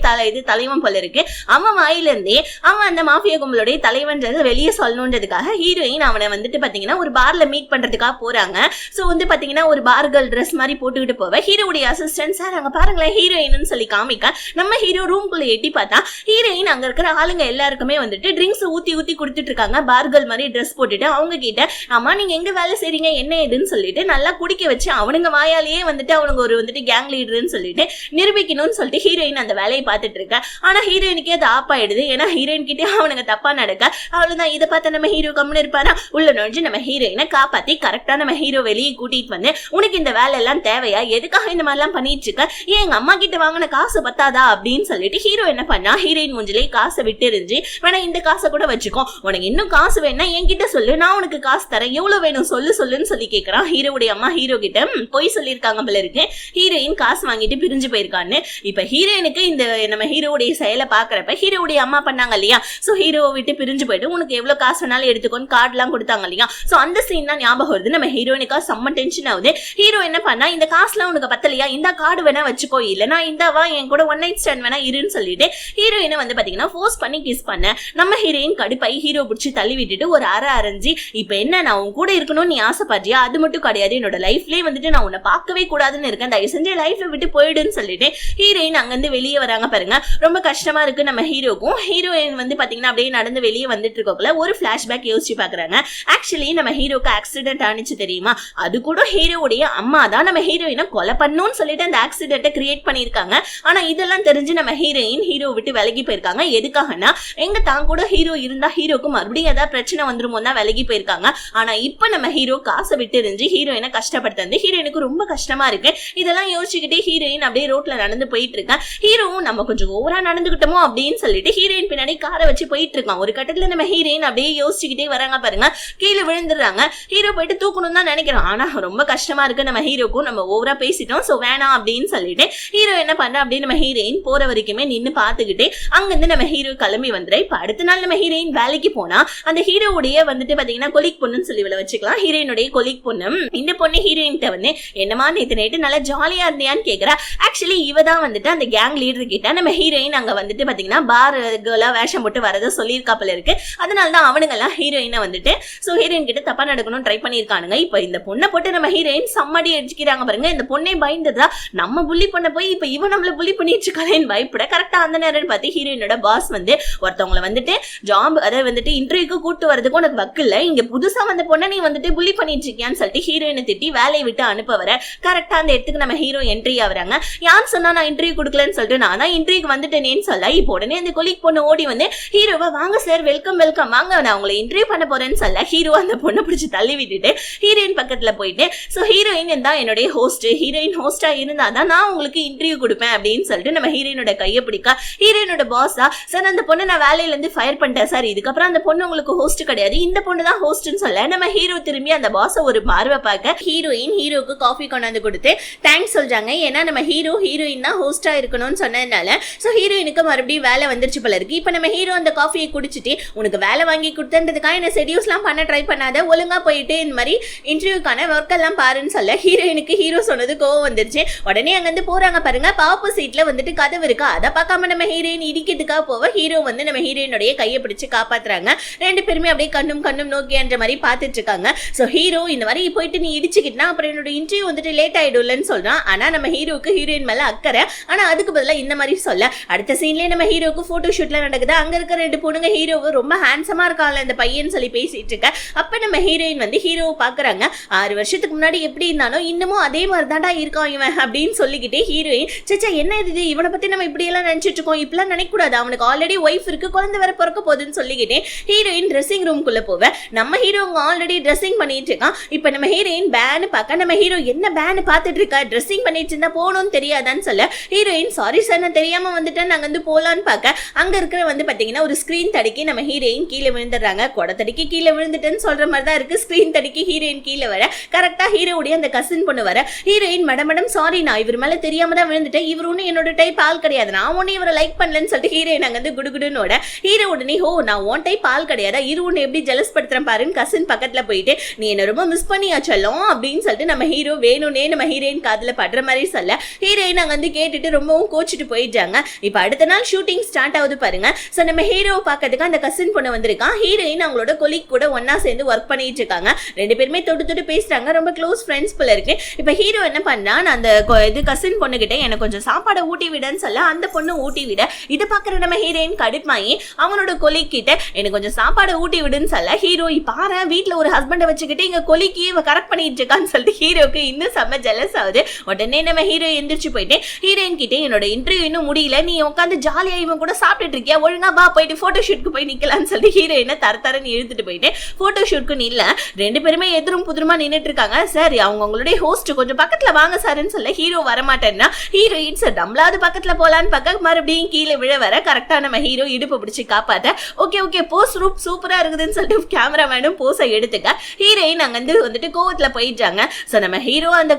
தலைவன் போல இருக்கு. அவன் வாயில இருந்தே அவன் அந்த மாஃபியா கும்பலுடைய தலைவன்றது வெளியே சொல்லணுன்றதுக்காக ஹீரோயின் அவனை வந்துட்டு பாத்தீங்கன்னா ஒரு பார்ல மீட் பண்றதுக்காக போறாங்க. சோ வந்து பாத்தீங்கன்னா ஒரு பார்கள் ட்ரெஸ் மாதிரி போட்டுக்கிட்டு போவ ஹீரோடைய அசிஸ்டன்ட் சார் அங்க பாருங்களேன் ஹீரோயின் சொல்லி காமிக்க, நம்ம ஹீரோ ரூம்குள்ள எட்டி பார்த்தா ஹீரோயின் அங்க இருக்கிற ஆளுங்க எல்லாருக்குமே வந்துட்டு ட்ரிங்க்ஸ் ஊத்தி ஊத்தி கொடுத்துட்டு இருக்காங்க. பார்கள் மாதிரி ட்ரெஸ் போட்டுட்டு அவங்க கிட்ட ஆமா நீங்க எங்க வேலை செய்றீங்க என்ன ஏதுன்னு சொல்லிட்டு நல்லா குடிக்க வச்சு அவனுங்க வாயாலேயே வந்துட்டு அவனுங்க ஒரு வந்துட்டு கேங் லீடர்னு சொல்லிட்டு நிரூபிக்கணும்னு சொல்லிட்டு ஹீரோயின் அந்த வேலையை பார்த்துட்டு இருக்க. ஆனா ஹீரோயினுக்கே அது ஆப் ஆயிடுது. ஏன்னா ஹீரோயின் கிட்டே அவனுங்க தப்பா நடக்க அவ்வளவுதான். இதை பார்த்து நம்ம ஹீரோ கம்முன்னு இருப்பாரா, உள்ள நுழைஞ்சு நம்ம ஹீரோயினை காப்பாத்தி கரெக்டா நம்ம ஹீரோ வெளியே கூட்டிட்டு வந்து உனக்கு இந்த வேலை எல்லாம் தேவையா, எதுக்காக இந்த மாதிரி எல்லாம் பண்ணிட்டு இருக்க, ஏன் எங்க அம்மா கிட்ட வாங்கின காசு பத்தாதா அப்படின்னு சொல்லிட்டு ஹீரோ என்ன பண்ணா ஹீரோயின் மூஞ்சிலே காசை விட்டு எறிஞ்சு வேணா இந்த காசை கூட வச்சுக்கோ, உனக்கு இன்னும் காசு வேணா என்கிட்ட சொல்லு நான் உனக்கு காசு தரேன், எவ்வளவு வேணும் சொல்லுன்னு சொல்லி கேட்கறான். ஹீரோடைய அம்மா ஹீரோ கிட்ட போய் சொல்லியிருக்காங்க போல இருக்கு ஹீரோயின் காசு வாங்கிட்டு பிரிஞ்சு போயிருக்கான்னு. இப்ப ஹீரோயினுக்கு இந்த நம்ம ஹீரோடைய செயலை பாக்குறப்ப ஹீரோடைய அம்மா பண்ணாங்க இல்லையா, சோ ஹீரோவை விட்டு பிரிஞ்சு போயிட்டு பாரு, உனக்கு எவ்வளவு காசு வேணாலும் எடுத்துக்கோன்னு கார்டு எல்லாம் கொடுத்தாங்க இல்லையா? சோ அந்த சீன் தான் ஞாபகம் வருது. நம்ம ஹீரோயினுக்கா செம்ம டென்ஷன் ஆகுது. ஹீரோ என்ன பண்ணா, இந்த காசுலாம் உனக்கு பத்தலையா, இந்த கார்டு வேணா வச்சுக்கோ, இல்லனா இந்தாவா என் கூட ஒன் நைட் ஸ்டாண்ட் வேணா இருன்னு சொல்லிட்டு ஹீரோயினை வந்து பாத்தீங்கன்னா ஃபோர்ஸ் பண்ணி கிஸ் பண்ண நம்ம ஹீரோயின் கடுப்பாய் ஹீரோ பிடிச்சி தள்ளி விட்டுட்டு ஒரு அரைஞ்சி, இப்ப என்ன நான் உன் கூட இருக்கணும்னு நீ ஆசைப்படுறியா? அது மட்டும் கிடையாது, என்னோட லைஃப்லயே வந்துட்டு நான் உன்னை பார்க்கவே கூடாதுன்னு இருக்கேன், தயவு செஞ்சு லைஃப்ல விட்டு போயிடுன்னு சொல்லிட்டு ஹீரோயின் அங்கிருந்து வெளியே வராங்க பாருங்க. ரொம்ப கஷ்டமா இருக்கு நம்ம ஹீரோக்கும். ஹீரோயின் வந்து பாத்தீங்கன்னா அப்படியே நடந்து வெளியே வந்துட்டு இருக்கோம்ல ஒரு பிளாஷ்பேக் யோசிச்சு பாக்குறாங்க. ஆக்சுவலி நம்ம ஹீரோக்கு ஆக்சிடென்ட் ஆனிச்சு தெரியுமா? அது கூட ஹீரோவுடைய அம்மா தான் நம்ம ஹீரோயினை கொலை பண்ணுன்னு சொல்லிட்டு அந்த ஆக்சிடென்ட்டை கிரியேட் பண்ணிருக்காங்க. ஆனா இதெல்லாம் தெரிஞ்சு நம்ம ஹீரோயின் ஹீரோ விட்டு விலகி போயிருக்காங்க. எதுக்காகனா எங்க தான் கூட ஹீரோ இருந்தா ஹீரோக்கு மறுபடியும் ஏதாவது பிரச்சனை வந்துருமோ தான் விலகி போயிருக்காங்க. ஆனா இப்ப நம்ம ஹீரோ காசை விட்டு எரிஞ்சு ஹீரோயினை கஷ்டப்படுத்து ஹீரோயினுக்கு ரொம்ப கஷ்டமா இருக்கு. இதெல்லாம் யோசிச்சுக்கிட்டே ஹீரோயின் அப்படியே ரோட்ல நடந்து போயிட்டு இருக்கேன். ஹீரோவும் நம்ம கொஞ்சம் ஓவரா நடந்துகிட்டோமோ அப்படின்னு சொல்லிட்டு ஹீரோயின் பின்னாடி காரை வச்சு போயிட்டு இருக்கான். ஒரு கட்டத்துல நம்ம ஹீரோயின் அப்படியே யோசிச்சுக்கிட்டே வராங்க பாருங்க. கீழே விழுந்துடுறாங்க. ஹீரோ போயிட்டு தூக்கணும் தான் நினைக்கிறான். ஆனா ரொம்ப கஷ்டமா இருக்கு நம்ம ஹீரோக்கும், நம்ம ஓவரா பேசிட்டோம் சோ வேணாம் அப்படின்னு சொல்லிட்டு ஹீரோ என்ன பண்ற அப்படியே நம்ம ஹீரோயின் போற வரைக்குமே நின்னு பாத்துக்கிட்டே அங்கிருந்து நம்ம ஹீரோ கிளம்பி வந்துரு. இப்ப அடுத்த நாள் நம்ம ஹீரோயின் வேலைக்கு போனா அந்த ஹீரோவுடைய வந்துட்டு பாத்தீங்கன்னா கொலிக் பொண்ணுன்னு சொல்லி வச்சுக்கலாம். ஹீரோயினுடைய கொலிக் பொண்ணு. இந்த பொண்ணு ஹீரோயின் வந்து என்னமா நேத்து நைட்டு நல்லா ஜாலியா இருந்தியான்னு கேக்குறா. ஆக்சுவலி இவ தான் வந்துட்டு அந்த கேங் லீடர் கிட்ட நம்ம ஹீரோயின் அங்க வந்துட்டு பாத்தீங்கன்னா பார் கேர்லா வேஷம் போட்டு வரத சொல்லியிருக்காப்புல இருக்கு. அதனாலதான் அவனுங்க எல்லாம் ஹீரோயினை வந்துட்டு சோ ஹீரோயின் கிட்ட தப்பா நடக்கணும்னு ட்ரை பண்ணிருக்கானுங்க. இப்ப இந்த பொண்ணை போட்டு நம்ம ஹீரோயின் சம்மடி அடிச்சுக்கிறாங்க பாருங்க. இந்த பொண்ணே பயந்துதா நம்ம புள்ளி பண்ண போய் இப்ப இவன் நம்மள புள்ளி பண்ணிட்டு இருக்காளேன்னு பயப்பட கரெக்டா அந்த நேரம் பார்த்து ஹீரோயினோட பாஸ் வந்து ஒருத்தவங்களை வந்துட்டு ஜாப் அதை வந்துட்டு இன்டர்வியூக்கு கூட்டு வரதுக்கு உனக்கு வக்கில்ல, இங்க புதுசா வந்த பொண்ணை நீ வந்துட்டு புள்ளி பண்ணிட்டு இருக்கியான்னு சொல்லிட்டு ஹீரோயினை திட்டி வேலையை விட்டு அனுப்ப வர கரெக்டா அந்த இடத்துக்கு நம்ம ஹீரோ என்ட்ரி ஆகுறாங்க. யார் சொன்னா நான் இன்டர்வியூ கொடுக்கலன்னு சொல்லிட்டு நான் தான் இன்டர்வியூக்கு வந்துட்டேனேன்னு சொல்ல இப்போ உடனே அந்த கொலிக் பொண்ணு ஓடி வந்து ஹீரோவா வாங்க சார் வெல்கம் வெல்கம் வாங்க நான் உங்களை இன்டர்வியூ பண்ண போறேன்னு சொல்ல ஹீரோ அந்த பொண்ணை பிடிச்சி தள்ளி விட்டுட்டு ஹீரோயின் பக்கத்துல போயிட்டு சோ ஹீரோயின் தான் என்னுடைய ஹோஸ்ட், ஹீரோயின் ஹோஸ்டா இருந்தாதான் நான் உங்களுக்கு இன்டர்வியூ கொடுப்பேன் அப்படின்னு சொல்லிட்டு நம்ம ஹீரோயினோட கையை பிடிக்க ஹீரோயினோட பாஸா சார் அந்த பொண்ணை நான் வேலையில இருந்து ஃபயர் பண்ணிட்டேன் சார், இதுக்கப்புறம் அந்த பொண்ணு உங்களுக்கு ஹோஸ்ட் கிடையாது, இந்த பொண்ணு தான் ஹோஸ்ட்னு சொல்ல நம்ம ஹீரோ திரும்பி அந்த பாஸை ஒரு பார்வை பார்க்க ஹீரோயின் ஹீரோக்கு காஃபி கொண்டாந்து கொடுத்து தேங்க்ஸ் சொல்றாங்க. ஏன்னா நம்ம ஹீரோ ஹீரோயின் தான் ஹோஸ்டா இருக்கணும்னு சொன்னதுனால சோ ஹீரோயினுக்கு மறுபடியும் வேலை வந்துருச்சு போல இருக்கு. இப்ப நம்ம ஹீரோ அந்த காஃபியை குடிச்சிட்டு உனக்கு வேலை வாங்கி கொடுத்ததுக்காக என்ன செடியூஸ் எல்லாம் பண்ண ட்ரை பண்ணாத, ஒழுங்கா போயிட்டு இந்த மாதிரி இன்டர்வியூக்கான ஒர்க் எல்லாம் பாருன்னு சொல்ல ஹீரோயினுக்கு ஹீரோ சொன்னது கோவம் வந்துருச்சு. உடனே அங்கிருந்து போறாங்க பாருங்க. ஆப்போசிட்ல வந்துட்டு கதவு இருக்கா, அதை பார்க்காம நம்ம ஹீரோயின் இடிக்கிறதுக்காக போவ ஹீரோ வந்து நம்ம ஹீரோயினுடைய கையை பிடிச்சு காப்பாத்துறாங்க. ரெண்டு பேருமே அப்படியே கண்ணும் கண்ணும் நோக்கின்ற மாதிரி பாத்துட்டு இருக்காங்க. சோ ஹீரோ இந்த மாதிரி போயிட்டு நீ இடிச்சுக்கிட்டா அப்புறம் என்னோட இன்டர்வியூ வந்துட்டு லேட் ஆயிடும்லன்னு சொல்றான். ஆனா நம்ம ஹீரோக்கு ஹீரோயின் மேல அக்கறை, ஆனா அதுக்கு பதிலா இந்த மாதிரி சொல்ல அடுத்த சீன்லயே நம்ம ஹீரோக்கு போட்டோ ஷூட்ல நடக்குது. அங்க இருக்க ரெண்டு பொண்ணுங்க ஹீரோவை ரொம்ப ஹேண்ட்ஸமா இருக்காங்க இந்த பையன் சொல்லி பேசிட்டு இருக்க. அப்ப நம்ம ஹீரோயின் வந்து ஹீரோவை பாக்குறாங்க. 6 வருஷத்துக்கு முன்னாடி எப்படி இருந்தானோ இன்னமும் அதே மாதிரி தான்டா இருக்கான் இவன் அப்படின்னு சொல்லிக்கிட்டே ஹீரோயின் சச்சா என்ன இது இவனை பத்தி நம்ம இப்படி எல்லாம் நினைச்சிட்டு இருக்கோம், இப்பெல்லாம் நினைக்க கூடாது, அவனுக்கு ஆல்ரெடி ஒய்ஃப் இருக்கு, குழந்தை வேற பிறக்க போகுதுன்னு சொல்லிக்கிட்டே ஹீரோயின் ட்ரெஸ்ஸிங் ரூம்குள்ள போவேன். நம்ம ஹீரோ ஆல்ரெடி ட்ரெஸ்ஸிங் பண்ணிட்டு இருக்கான். இப்ப நம்ம ஹீரோயின் பேனு பார்க்க நம்ம ஹீரோ என்ன பேனு பார்த்துட்டு இருக்கா, ட்ரெஸ்ஸிங் பண்ணிட்டு இருந்தா போகணும்னு தெரியாதான்னு சொல்ல ஹீரோயின் சாரி சார் நான் தெரியாம வந்துட்டேன் நாங்க வந்து போலான்னு பார்க்க அங்க இருக்கிற வந்து பாத்தீங்கன்னா ஒரு ஸ்கிரீன் தடுக்கி நம்ம ஹீரோயின் கீழே விழுந்துடுறாங்க. கொடை தடுக்கி கீழே விழுந்துட்டேன்னு சொல்ற மாதிரி தான் இருக்கு. ஸ்கிரீன் தடுக்கி ஹீரோயின் கீழே வர கரெக்டா ஹீரோடைய அந்த கசின் பொண்ணு வர ஹீரோயின் மேடம் சாரி நான் இவர் மேல தெரியாம தான் விழுந்துட்டேன், இவர் ஒன்னும் என்னோட டைப் ஆள் கிடையாது, நான் ஒன்னும் இவரை லைக் பண்ணலன்னு சொல்லிட்டு ஹீரோயின் அங்க வந்து குடுகுடுனோட ஹீரோ உடனே ஹோ நான் ஒன் டைப் ஆள் கிடையாதா, இரு ஒன்னு எப்படி ஜெலஸ் படுத்துறேன் பாருன்னு கசின் பக்கத்துல போயிட்டு நீ என்ன ரொம்ப மிஸ் பண்ணியா சொல்லும் அப்படின்னு சொல்லிட்டு நம்ம ஹீரோ வேணும்னே நம்ம ஹீரோயின் காதுல படுற மாதிரி சொல்ல ஹீரோயின் அங்க வந்து கேட்டுட்டு ரொம்பவும் கோச்சிட்டு போயிட்டாங்க. இப்ப அடுத்த நாள் ஷூட்டிங் ஸ்டார்ட் ஆகுது பாருங்க. சோ நம்ம ஹீரோவை பார்க்கறதுக்கு அந்த கசின் பொண்ணு வந்திருக்கான். ஹீரோயின் அவங்களோட கொலீக் கூட ஒன்னா சேர்ந்து ஒர்க் பண்ணிட்டு இருக்காங்க. ரெண்டு பேருமே தொட்டு பேசுறாங்க, ரொம்ப க்ளோஸ் ஃப்ரெண்ட்ஸ் போல இருக்கு. இப்ப ஹீரோ என்ன பண்ணான் அந்த இது கசின் பொண்ணு கிட்ட எனக்கு கொஞ்சம் சாப்பாடை ஊட்டி விடன்னு சொல்ல அந்த பொண்ணு ஊட்டி விட இதை பாக்குற நம்ம ஹீரோயின் கடுப்பாயி அவனோட கொலீக் கிட்ட எனக்கு கொஞ்சம் சாப்பாடை ஊட்டி விடுன்னு சொல்ல ஹீரோ பாரு வீட்டுல ஒரு ஹஸ்பண்டை வச்சுக்கிட்டு இங்க கொலிக்கு இவ கரெக்ட் பண்ணிட்டு இருக்கான்னு சொல்லிட்டு ஹீரோக்கு இன்னும் செம்ம ஜெலஸ் ஆகுது. உடனே நம்ம ஹீரோ எந்திரிச்சு போயிட்டு ஹீரோயின் கிட்ட என்னோட இன்டர்வியூ இன்னும் முடியல, நீ உட்காந்து ஜாலியா இவன் கூட சாப்பிட்டுட்டு இருக்கியா, ஒழுங்கா வா போயிட்டு போட்டோ ஷூட்க்கு போய் நிக்கலாம்னு சொல்லிட்டு ஹீரோயினை தரன்னு இழுத்துட்டு போயிட்டு போட்டோ ஷூட்க்கு நில்ல ரெண்டு பேருமே எதிரும் புதிருமா நின்னுட்டு இருக்காங்க. சார் அவங்களுடைய ஹோஸ்ட் கொஞ்சம் பக்கத்துல வாங்க சார்ன்னு சொல்ல ஹீரோ வரமாட்டேன்னா ஹீரோயின் சார் நம்மளாவது பக்கத்துல போலான்னு பார்க்க மறுபடியும் கீழே விழ வர கரெக்டா நம்ம ஹீரோ இடுப்பு பிடிச்சி காப்பாத்த ஓகே போஸ் ரூப் சூப்பரா இருக்குதுன்னு சொல்லிட்டு கேமராமேனும் போஸை எடுத்துக்க ஹீரோயின் அங்க வந்துட்டு கோவத்துல போயிட்டாங்க. சோ நம்ம ஹீரோ அந்த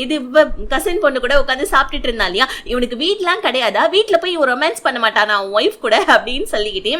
இது கசின் பொண்ணு கூட உட்காந்து சாப்பிட்டுட்டு இருந்தா இல்லையா, இவனுக்கு வீட்லாம் கிடையாதா, வீட்டுல போய் ரொமான்ஸ் பண்ண மாட்டானா அவன் ஒய்ஃப் கூட அப்படின்னு சொல்லிக்கிட்டே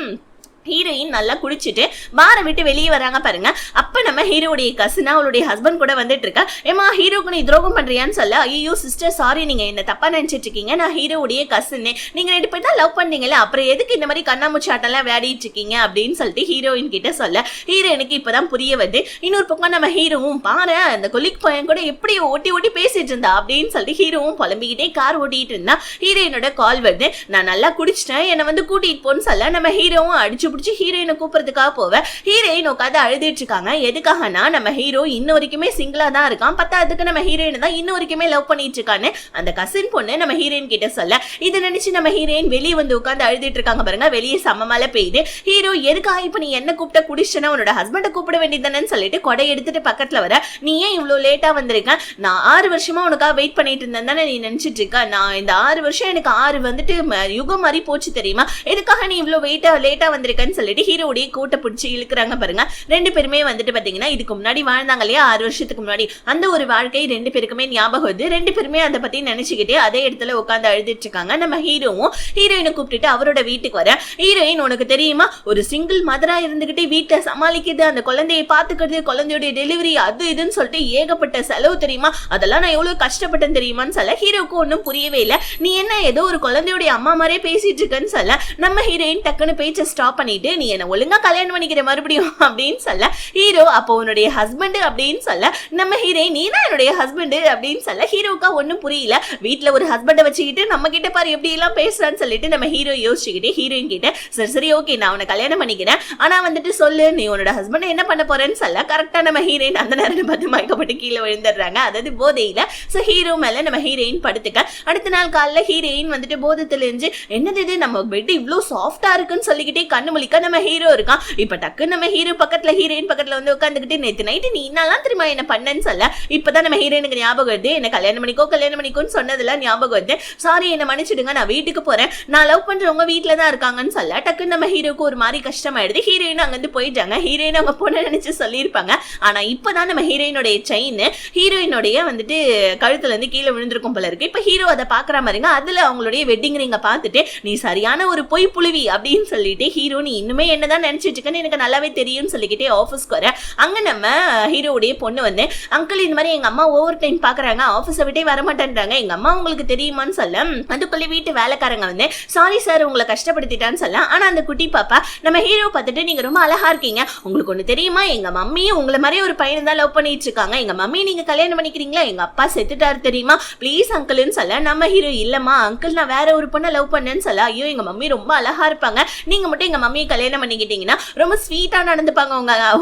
ஹீரோயின் நல்லா குடிச்சிட்டு பாரை விட்டு வெளியே வராங்க பாருங்க. அப்ப நம்ம ஹீரோடைய கசினா அவளுடைய ஹஸ்பண்ட் கூட வந்துட்டு இருக்கா. ஏமா ஹீரோக்கு நீ துரோகம் பண்றியான்னு சொல்ல, ஐயோ சிஸ்டர் சாரி, நீங்க என்ன தப்பா நினைச்சிட்டு இருக்கீங்க, நான் ஹீரோடைய கசின், நீங்க 2 பேர் தான் லவ் பண்ணீங்கல்ல, அப்புறம் எதுக்கு இந்த மாதிரி கண்ணாமூச்சி ஆட்டம்லாம் விளையாடிட்டு இருக்கீங்க அப்படின்னு சொல்லிட்டு ஹீரோயின் கிட்ட சொல்ல, ஹீரோயினுக்கு இப்பதான் புரிய வருது. இன்னொரு பக்கம் நம்ம ஹீரோவும் பாரு அந்த கொலிக் பையன் கூட எப்படி ஓட்டி ஓட்டி பேசிட்டு இருந்தா அப்படின்னு சொல்லிட்டு ஹீரோவும் புலம்பிக்கிட்டே கார் ஓட்டிட்டு இருந்தா. ஹீரோயினோட கால் வருது. நான் நல்லா குடிச்சிட்டேன், என்னை வந்து கூட்டிட்டு போன்னு சொல்ல நம்ம ஹீரோவும் அடிச்சு பிடிச்சி ஹீரோயினை கூப்பிடுறதுக்காக போவேன். ஹீரோயின் உட்காந்து அழுதுட்டு இருக்காங்க. எதுக்காகனா நம்ம ஹீரோ இன்ன வரைக்குமே சிங்கிளா தான் இருக்கான், பத்தாவதுக்கு நம்ம ஹீரோயின் தான் இன்ன வரைக்குமே லவ் பண்ணிட்டு இருக்கான்னு அந்த கசின் பொண்ணு நம்ம ஹீரோயின் கிட்ட சொல்ல, இதை நினைச்சு நம்ம ஹீரோயின் வெளியே வந்து உட்காந்து அழுதுட்டு இருக்காங்க பாருங்க. வெளியே சமமால பெய்யுது. ஹீரோ எதுக்காக இப்ப நீ என்ன கூப்பிட்ட குடிச்சனா உன்னோட ஹஸ்பண்டை கூப்பிட வேண்டியதானு சொல்லிட்டு கொடை எடுத்துட்டு பக்கத்துல வர, நீ ஏன் இவ்வளவு லேட்டா வந்திருக்க, நான் 6 வருஷமா உனக்காக வெயிட் பண்ணிட்டு இருந்தேன் தானே நீ நினைச்சிட்டு இருக்க, நான் இந்த 6 வருஷம் எனக்கு 6 வந்துட்டு யுகம் மாதிரி போச்சு தெரியுமா, எதுக்காக நீ இவ்வளவு லேட்டா வந்திருக்கன்னு சொல்லிட்டு ஹீரோடைய கூட்ட பிடிச்சி இழுக்கிறாங்க பாருங்க. 2 பேருமே வந்துட்டு பாத்தீங்கன்னா இதுக்கு முன்னாடி வாழ்ந்தாங்க இல்லையா 6 வருஷத்துக்கு முன்னாடி, அந்த ஒரு வாழ்க்கை 2 பேருக்குமே ஞாபகம் வருது. 2 பேருமே அதை பத்தி நினைச்சுக்கிட்டே அதே இடத்துல உட்காந்து அழுதுட்டு இருக்காங்க. நம்ம ஹீரோவும் ஹீரோயினை கூப்பிட்டுட்டு அவரோட வீட்டுக்கு வர, ஹீரோயின் உனக்கு தெரியுமா ஒரு சிங்கிள் மதரா இருந்துகிட்டு வீட்டை சமாளிக்கிறது, அந்த குழந்தையை பாத்துக்கிறது, குழந்தையோட டெலிவரி அது இதுன்னு சொல்லிட்டு ஏகப்பட்ட செலவு தெரியுமா, அதெல்லாம் நான் எவ்வளவு கஷ்டப்பட்டேன் தெரியுமான்னு சொல்ல, ஹீரோக்கு ஒன்னும் புரியவே இல்லை. நீ என்ன ஏதோ ஒரு குழந்தையோட அம்மா மாதிரியே பேசிட்டு இருக்கன்னு சொல்ல, நம்ம ஹீரோயின் டக்குன்னு பேச்சை ஸ்டாப் பண்ணிட்டு நீ என்ன ஒழுங்கா கல்யாணம் பண்ணிக்கிற மறுபடியும் அப்படின்னு சொல்ல, ஹீரோ அப்போ உன்னுடைய ஹஸ்பண்ட் அப்படின்னு சொல்ல, நம்ம ஹீரோயின் நீ தான் என்னுடைய ஹஸ்பண்ட் அப்படின்னு சொல்ல, ஹீரோக்கா ஒன்னும் புரியல. வீட்டுல ஒரு ஹஸ்பண்டை வச்சுக்கிட்டு நம்ம கிட்ட பாரு எப்படி எல்லாம் பேசுறான்னு சொல்லிட்டு நம்ம ஹீரோ யோசிச்சுக்கிட்டு ஹீரோயின் கிட்ட சரி சரி ஓகே நான் உன்னை கல்யாணம் பண்ணிக்கிறேன், ஆனா வந்துட்டு சொல்லு நீ உன்னோட ஹஸ்பண்ட் என்ன பண்ண போறேன்னு சொல்ல, கரெக்டா நம்ம ஹீரோயின் அந்த நேரம் பார்த்து மயக்கப்பட்டு கீழே விழுந்துடுறாங்க. அதாவது போதையில. சோ ஹீரோ மேல நம்ம ஹீரோயின் படுத்துக்க. அடுத்த நாள் காலைல ஹீரோயின் வந்துட்டு போதத்துல இருந்து என்னது இது நம்ம பெட் இவ்வளவு சாஃப்டா இருக்குன்னு சொல்லிக்கிட்டே கண்ணு முழிக்க நம்ம ஹீரோ இருக்கான். இப்ப டக்கு நம்ம ஹீரோ பக்கத்துல ஹீரோயின் பக்கத்துல வந்து உட்காந்துக்கிட்டு நேத்து நைட்டு நீ என்னலாம் தெரியுமா என்ன பண்ணன்னு சொல்ல, இப்பதான் நம்ம ஹீரோயினுக்கு ஞாபகம் வருது என்ன கல்யாணம் பண்ணிக்கோன்னு சொன்னதெல்லாம் ஞாபகம் வருது. சாரி என்ன மன்னிச்சிடுங்க நான் வீட்டுக்கு போறேன், நான் லவ் பண்றவங்க வீட்டுல தான் இருக்காங்கன்னு சொல்ல, டக்கு நம்ம ஹீரோக்கு ஒரு மாதிரி கஷ்டமாயிடுது. ஹீரோயின் அங்க இருந்து போயிட்டாங்க. ஹீரோயின் அவங்க பொண்ணு நினைச்சு சொல்லியிருப்பாங்க. ஆனா இப்பதான் நம்ம ஹீரோயினுடைய செயின் ஹீரோயினுடைய வந்துட்டு கழுத்துல இருந்து கீழே விழுந்திருக்கும் போல இருக்கு. இப்ப ஹீரோ அதை பாக்குற மாதிரிங்க. அதுல அவங்களுடைய வெட்டிங் ரிங்க பார்த்துட்டு நீ சரியான ஒரு பொய் புழுவி அப்படின்னு சொல்லிட்டு ஹீரோ நீ இன்னுமே என்னதான் நினைச்சிட்டு இருக்கன்னு எனக்கு நல்லாவே தெரியும்னு சொல்லிக்கிட்டே ஆஃபீஸ்க்கு வர, அங்க நம்ம ஹீரோடைய பொண்ணு வந்து அங்கிள் இந்த மாதிரி எங்க அம்மா ஓவர் டைம் பாக்குறாங்க, ஆஃபீஸை விட்டே வர மாட்டேன்றாங்க, எங்க அம்மா உங்களுக்கு தெரியுமான்னு சொல்ல, அதுக்குள்ள வீட்டு வேலைக்காரங்க வந்து சாரி சார் உங்களை கஷ்டப்படுத்திட்டான்னு சொல்ல, ஆனா அந்த குட்டி பாப்பா நம்ம ஹீரோ பார்த்துட்டு நீங்க ரொம்ப அழகா இருக்கீங்க, உங்களுக்கு ஒண்ணு தெரியுமா எங்க மம்மியும் உங்களை மாதிரி ஒரு பையன் தான் லவ் பண்ணிட்டு இருக்காங்க, எங்க மம்மி நீங்க கல்யாணம் பண்ணிக்கிறீங்களா, எங்க அப்பா செத்துட்டாரு தெரியுமா ப்ளீஸ் அங்கிள்னு சொல்ல, நம்ம ஹீரோ இல்லம்மா அங்கிள் நான் வேற ஒரு பொண்ணை லவ் பண்ணேன்னு சொல்ல, ஐயோ எங்க மம்மி ரொம்ப அழகா இருப்பாங்க, நீங்க மட்டும் எங்க மம்மியை கல்யாணம் பண்ணிக்கிட்டீங்கன்னா ரொம்ப ஸ்வீட்டா நடந்துப்பாங்க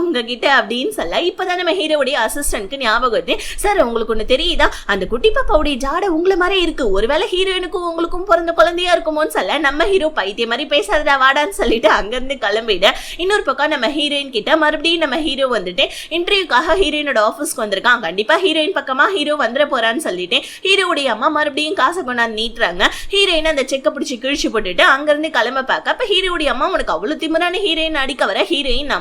உங்க கிட்ட அப்படின்னு சொல்ல, இப்பதான் நம்ம ஹீரோடைய அசிஸ்டன்ட்க்கு ஞாபகம் வருது. சார் உங்களுக்கு ஒண்ணு தெரியுதா அந்த குட்டி பாப்பாவுடைய ஜாடை உங்களை மாதிரி இருக்கு, ஒருவேளை ஹீரோயினுக்கும் உங்களுக்கும் பிறந்த குழந்தையா இருக்குமோன்னு சொல்ல, நம்ம ஹீரோ பைத்திய மாதிரி பேசாதடா வாடான்னு சொல்லிட்டு அங்கிருந்து கிளம்பிட. இன்னொரு பக்கம் நம்ம ஹீரோயின் கிட்ட மறுபடியும் நம்ம ஹீரோ வந்துட்டு இன்டர்வியூக்காக ஹீரோயினோட ஆஃபீஸ்க்கு வந்திருக்கான். கண்டிப்பா ஹீரோயின் பக்கமா ஹீரோ வந்துட போறான்னு சொல்லிட்டு ஹீரோடைய அம்மா மறுபடியும் காசை கொண்டாந்து நீட்டுறாங்க. ஹீரோயின் அந்த செக்க பிடிச்சி கிழிச்சு போட்டுட்டு அங்கிருந்து கிளம்ப பார்க்க, அப்ப ஹீரோடைய அம்மா உனக்கு அவ்வளவு திமிரான ஹீரோயின் அடிக்க வர, ஹீரோயின்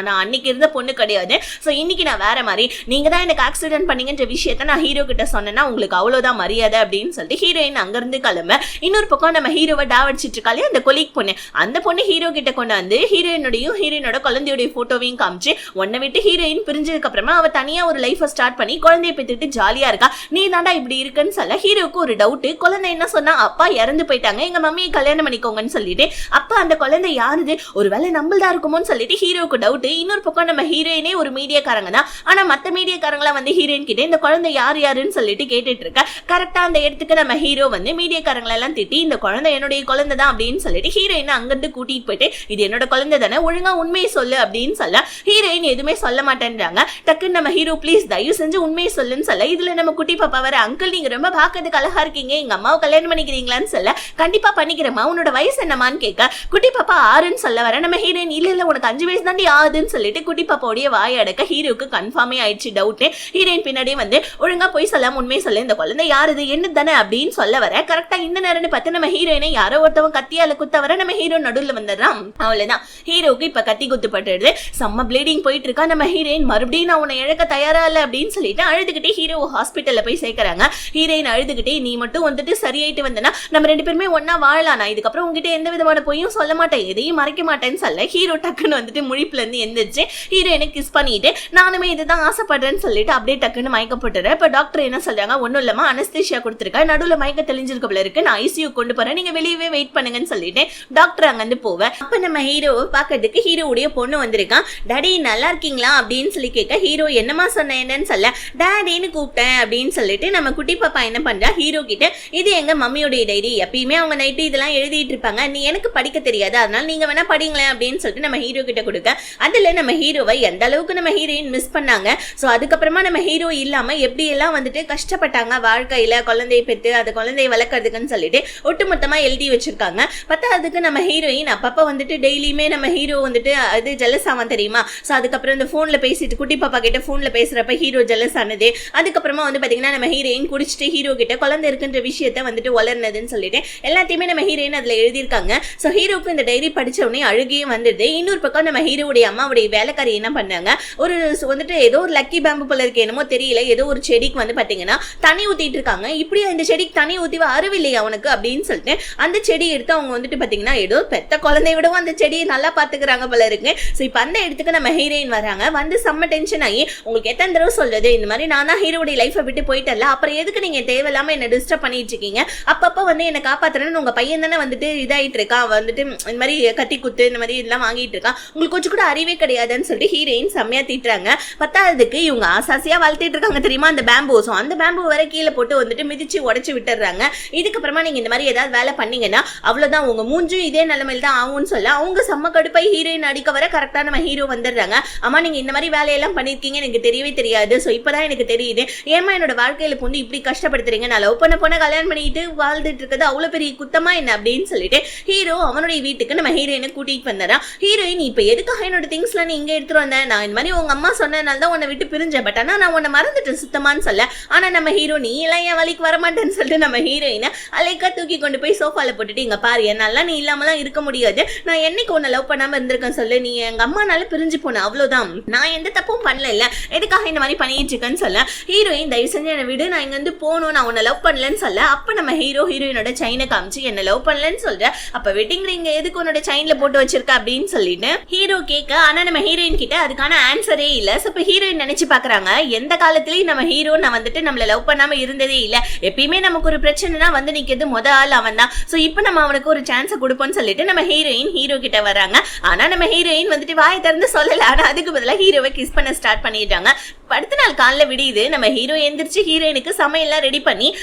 நான் அன்னைக்கு இருந்த பொண்ணு கிடையாது, சோ இன்னைக்கு நான் வேற மாதிரி, நீங்க தான் எனக்கு ஆக்சிடென்ட் பண்ணீங்கன்ற விஷயத்த நான் ஹீரோ கிட்ட சொன்னேன்னா உங்களுக்கு அவ்வளவுதான் மரியாதை அப்படின்னு சொல்லிட்டு ஹீரோயின் அங்கிருந்து கிளம்ப. இன்னொரு பக்கம் நம்ம ஹீரோவை டாவடிச்சிட்டு இருக்காளே அந்த கொலீக் பொண்ணு, அந்த பொண்ணு ஹீரோ கிட்ட கொண்டு வந்து ஹீரோயினோட குழந்தையோட போட்டோவையும் காமிச்சு, உன்னை விட்டு ஹீரோயின் பிரிஞ்சதுக்கு அப்புறமா அவ தனியா ஒரு லைஃப் ஸ்டார்ட் பண்ணி குழந்தைய பெற்றுட்டு ஜாலியா இருக்கா, நீ தாண்டா இப்படி இருக்குன்னு சொல்ல, ஹீரோக்கு ஒரு டவுட், குழந்தை என்ன சொன்னா அப்பா இறந்து போயிட்டாங்க எங்க மம்மியை கல்யாணம் பண்ணிக்கோங்கன்னு சொல்லிட்டு, அப்ப அந்த குழந்தை யாருது ஒருவேளை நம்மள்தான் இருக்குமோன்னு சொல்லிட்டு ஹீரோக்கு டவுட். இன்னொரு பக்கம் நம்ம ஹீரோயினே ஒரு மீடியாக்காரங்க தான், ஆனா மத்த மீடியாக்காரங்களா வந்து ஹீரோயின் கிட்ட இந்த குழந்தை யாருன்னு சொல்லிட்டு கேட்டுட்டு இருக்க. கரெக்டா அந்த இடத்துக்கு நம்ம ஹீரோ வந்து மீடியாக்காரங்களை எல்லாம் திட்டி இந்த குழந்தை என்னுடைய குழந்தை தான் அப்படின்னு சொல்லிட்டு ஹீரோயின் அங்கிருந்து கூட்டிட்டு போயிட்டு இது என்னோட குழந்தை தானே ஒழுங்கா உண்மையை சொல்லு அப்படின்னு சொல்ல, ஹீரோயின் எதுவுமே சொல்ல மாட்டேன்றாங்க. டக்குன்னு நம்ம ஹீரோ ப்ளீஸ் தயவு செஞ்சு உண்மையை சொல்லுன்னு சொல்ல, இதுல நம்ம குட்டி பாப்பா வர, அங்கிள் நீங்க ரொம்ப பாக்கிறதுக்கு அழகா இருக்கீங்க, எங்க அம்மாவை கல்யாணம் பண்ணிக்கிறீங்களான்னு சொல்ல, கண்டிப்பா பண்ணிக்கிறேம்மா உன்னோட வயசு என்னமான்னு கேட்க, குட்டி பாப்பா 6ன்னு சொல்ல வர, நம்ம ஹீரோயின் இல்ல உனக்கு 5 வயசு தாண்டி ஆகுதுன்னு சொல்லிட்டு குட்டி பாப்பாவுடைய வாய் அடக்க ஹீரோக்கு கன்ஃபார்மே ஆயிடுச்சு டவுட். ஹீரோயின் பின்னாடியே வந்து ஒழுங்கா போய் சொல்லாம உண்மையை சொல்ல, இந்த குழந்தை யாருது என்ன தானே அப்படின்னு சொல்ல வர, கரெக்டா இந்த நேரம்னு பார்த்து நம்ம ஹீரோயினை யாரோ ஒருத்தவன் கத்தியால குத்த வர, நம்ம ஹீரோ நடுவில் வந்துடுறான். அவ்வளவுதான் ஹீரோக்கு இப்ப கத்தி குத்து பட்டுடுது, செம்ம ப்ளீடிங் போயிட்டு இருக்கா. நம்ம ஹீரோயின் மறுபடியும் நான் உன்னை இழக்க தயாரா இல்ல அப்படின்னு சொல்லிட்டு அழுதுகிட்டே ஹீரோ ஹாஸ்பிட்டல்ல போய் சேர்க்கறாங்க. ஹீரோயின் அழுதுகிட்டே நீ மட்டும் வந்துட்டு சரியாயிட்டு வந்தனா நம்ம 2 பேருமே ஒன்னா வாழலாம், நான் இதுக்கப்புறம் உங்ககிட்ட எந்த விதமான பொய்யும் சொல்ல மாட்டேன், எதையும் மறைக்க மறைக்க மாட்டேன்னு சொல்ல ஹீரோ டக்குன்னு வந்துட்டு முழிப்புல இருந்து எந்திரிச்சு ஹீரோயினை கிஸ் பண்ணிட்டு நானுமே இதுதான் ஆசைப்படுறேன்னு சொல்லிட்டு அப்படியே டக்குன்னு மயக்கப்பட்டுறேன். இப்ப டாக்டர் என்ன சொல்றாங்க, ஒன்னும் இல்லாம அனஸ்தீஷியா கொடுத்துருக்கா, நடுவுல மயக்க தெளிஞ்சிருக்க போல இருக்கு, நான் ஐசியூ கொண்டு போறேன், நீங்க வெளியவே வெயிட் பண்ணுங்கன்னு சொல்லிட்டு டாக்டர் அங்க இருந்து போவேன். அப்ப நம்ம ஹீரோவை பாக்கிறதுக்கு ஹீரோவுடைய பொண்ணு வந்திருக்கான். டாடி நல்லா இருக்கீங்களா அப்படின்னு சொல்லி கேட்க ஹீரோ என்னமா சொன்ன என்னன்னு சொல்ல டாடின்னு கூப்பிட்டேன் அப்படின்னு சொல்லிட்டு நம்ம குட்டி பாப்பா என்ன பண்றா ஹீரோ கிட்ட, இது எங்க மம்மியோடைய டைரி, எப்பயுமே அவங்க நைட்டு இதெல்லாம் எழுதிட்டு இருப்பாங்க, நீ எனக்கு படிக்க தெரியாது, அதனால நீங்க வேணா படிங்களேன் அப்படின்னு சொல்லிட்டு நம்ம ஹீரோ கிட்ட கொடுக்க அதுல நம்ம ஹீரோவை எந்த அளவுக்கு நம்ம ஹீரோயின் மிஸ் பண்ணாங்க, சோ அதுக்கப்புறமா நம்ம ஹீரோ இல்லாம எப்படி எல்லாம் வந்துட்டு கஷ்டப்பட்டாங்க வாழ்க்கையில, குழந்தையை பெற்று அந்த குழந்தையை வளர்க்கறதுக்குன்னு சொல்லிட்டு ஒட்டுமொத்தமா எழுதி வச்சிருக்காங்க. பத்தாவதுக்கு நம்ம ஹீரோயின் அப்பப்ப வந்துட்டு டெய்லியுமே நம்ம ஹீரோ வந்துட்டு அது ஜெலஸ் ஆவான் தெரியுமா, சோ அதுக்கப்புறம் இந்த போன்ல பேசிட்டு குட்டி பாப்பா கிட்ட போன்ல பேசுறப்ப ஹீரோ ஜெலஸ் ஆனது, அதுக்கப்புறமா வந்து பாத்தீங்கன்னா நம்ம ஹீரோயின் குடிச்சிட்டு ஹீரோ கிட்ட குழந்தை இருக்குன்ற விஷயத்த வந்துட்டு வளர்னதுன்னு சொல்லிட்டு எல்லாத்தையுமே நம்ம ஹீரோயின் அதுல எழுதியிருக்காங்க. சோ ஹீரோக்கு இந்த டைரி படிச்ச உடனே அழுகையே வந்துடுது. இன்னொரு பக்கம் நம்ம ஹீரோவுடைய அம்மாவுடைய வேலைக்காரி என்ன பண்ணாங்க, ஒரு வந்துட்டு ஏதோ ஒரு லக்கி பேம்பு போல இருக்கு என்னமோ தெரியல, ஏதோ ஒரு செடிக்கு வந்து பாத்தீங்கன்னா தண்ணி ஊத்திட்டு இருக்காங்க. இப்படி இந்த செடிக்கு தண்ணி ஊத்தி அறிவில்லையா அவனுக்கு அப்படின்னு சொல்லிட்டு அந்த செடி எடுத்து அவங்க வந்துட்டு பாத்தீங்கன்னா ஏதோ பெத்த குழந்தைய விடவும் அந்த செடியை நல்லா பாத்துக்கிறாங்க போல இருக்கு. சோ இப்ப அந்த இடத்துக்கு நம்ம ஹீரோயின் வராங்க. வந்து செம்ம டென்ஷன் ஆகி, உங்களுக்கு எத்தனை தடவை சொல்றது, இந்த மாதிரி நான் தான் ஹீரோடைய லைஃபை விட்டு போயிட்டல, அப்புறம் எதுக்கு நீங்க தேவையில்லாம என்ன டிஸ்டர்ப் பண்ணிட்டு இருக்கீங்க, அப்பப்ப வந்து என்ன காப்பாத்துறேன்னு உங்க பையன் தானே வந்துட்டு இதாயிட்டு இருக்கான், வந்துட்டு இந்த மாதிரி கத்தி குத்து இந்த மாதிரி இதெல்லாம் வாங்கிட்டு இருக்கான், உங்களுக்கு கொஞ்சம் கூட அறிவே கிடையாதுன்னு சொல்லிட்டு ஹீரோயின் செம்மையா திட்டுறாங்க. பத்தாவதுக்கு இவங்க ஆசாசியா வளர்த்திட்டு இருக்காங்க தெரியுமா அந்த பேம்பூஸும், அந்த பேம்பு வர கீழே போட்டு வந்துட்டு மிதிச்சு உடச்சு விட்டுறாங்க. இதுக்கப்புறமா நீங்க இந்த மாதிரி ஏதாவது வேலை பண்ணீங்கன்னா அவ்வளவுதான், உங்க மூஞ்சும் இதே நிலைமையில தான் ஆகும்னு சொல்ல அவங்க செம்ம கடுப்பை ஹீரோயின் அடிக்க வர கரெக்டா நம்ம ஹீரோ வந்துடுறாங்க. அம்மா நீங்க இந்த மாதிரி வேலையெல்லாம் பண்ணிருக்கீங்க எனக்கு தெரியவே தெரியாது, சோ இப்பதான் எனக்கு தெரியுது, ஏமா என்னோட வாழ்க்கையில வந்து இப்படி கஷ்டப்படுத்துறீங்க, நான் லவ் பண்ண பொண்ணை கல்யாணம் பண்ணிட்டு வாழ்ந்துட்டு இருக்கிறது அவ்வளவு பெரிய குத்தமா என்ன அப்படின்னு சொல்லிட்டு ஹீரோ அவனுடைய வீட்டுக்கு நம்ம ஹீரோயினை கூட்டிட்டு வந்தாரா. ஹீரோயின் இப்ப எதுக்காக என்னோட திங்ஸ் எல்லாம் நீ இங்க எடுத்துட்டு வந்தேன், நான் இந்த மாதிரி உங்க அம்மா சொன்னதுனால தான் உன்னை விட்டு பிரிஞ்சேன், பட் ஆனா நான் உன்னை மறந்துட்டேன் சுத்தமான்னு சொல்ல, ஆனா நம்ம ஹீரோ நீ எல்லாம் என் வழிக்கு வரமாட்டேன்னு சொல்லிட்டு நம்ம ஹீரோயினை அலைக்கா தூக்கி கொண்டு போய் சோஃபால போட்டுட்டு, இங்க பாரு என்னால நீ இல்லாமலாம் இருக்க முடியாது, நான் என்னைக்கு உன்னை லவ் பண்ணாம இருந்திருக்கேன் சொல்லு, நீ எங்க அம்மானால பிரிஞ்சு போன அவ்வளவுதான், நான் எந்த தப்பும் பண்ணல, இல்ல எதுக்காக இந்த மாதிரி பண்ணிட்டு இருக்கேன்னு சொல்ல ஹீரோயின் தயவு செஞ்சு என்னை விடு, நான் இங்க வந்து போகணும், நான் உன்னை லவ் பண்ணலன்னு சொல்ல அப்ப நம்ம ஹீரோயினோட செயினை காமிச்சு என்ன லவ் பண்ணலன்னு சொல்ற, அப்ப வெட்டிங் ரிங் எதுக்கு உன்னோட செயின்ல போட்டு வச்சிருக்க அப்படின்னு சொல்லிட்டு ஹீரோ கேட்க, ஆனா நம்ம ஹீரோயின் கிட்ட அதுக்கான ஆன்சரே இல்ல. சோ இப்ப ஹீரோயின் நினைச்சு பாக்குறாங்க, எந்த காலத்திலயும் நம்ம ஹீரோ நான் வந்துட்டு நம்மள லவ் பண்ணாம இருந்ததே இல்ல, எப்பயுமே நமக்கு ஒரு பிரச்சனைனா வந்து நிக்கிறது முத ஆள் அவன் தான், சோ இப்ப நம்ம அவனுக்கு ஒரு சான்ஸ் கொடுப்போம்னு சொல்லிட்டு நம்ம ஹீரோயின் ஹீரோ கிட்ட வராங்க. ஆனா நம்ம ஹீரோயின் வந்துட்டு வாய் திறந்து சொல்லல, ஆனா அதுக்கு பதிலா ஹீரோவை கிஸ் பண்ண ஸ்டார்ட் பண்ணிட்டாங்க. அடுத்த நாள் காலைல விடியுது, நம்ம ஹீரோ எந்திரிச்சு ஹீரோயினுக்கு சமையல்லாம் ரெடி பண்ணி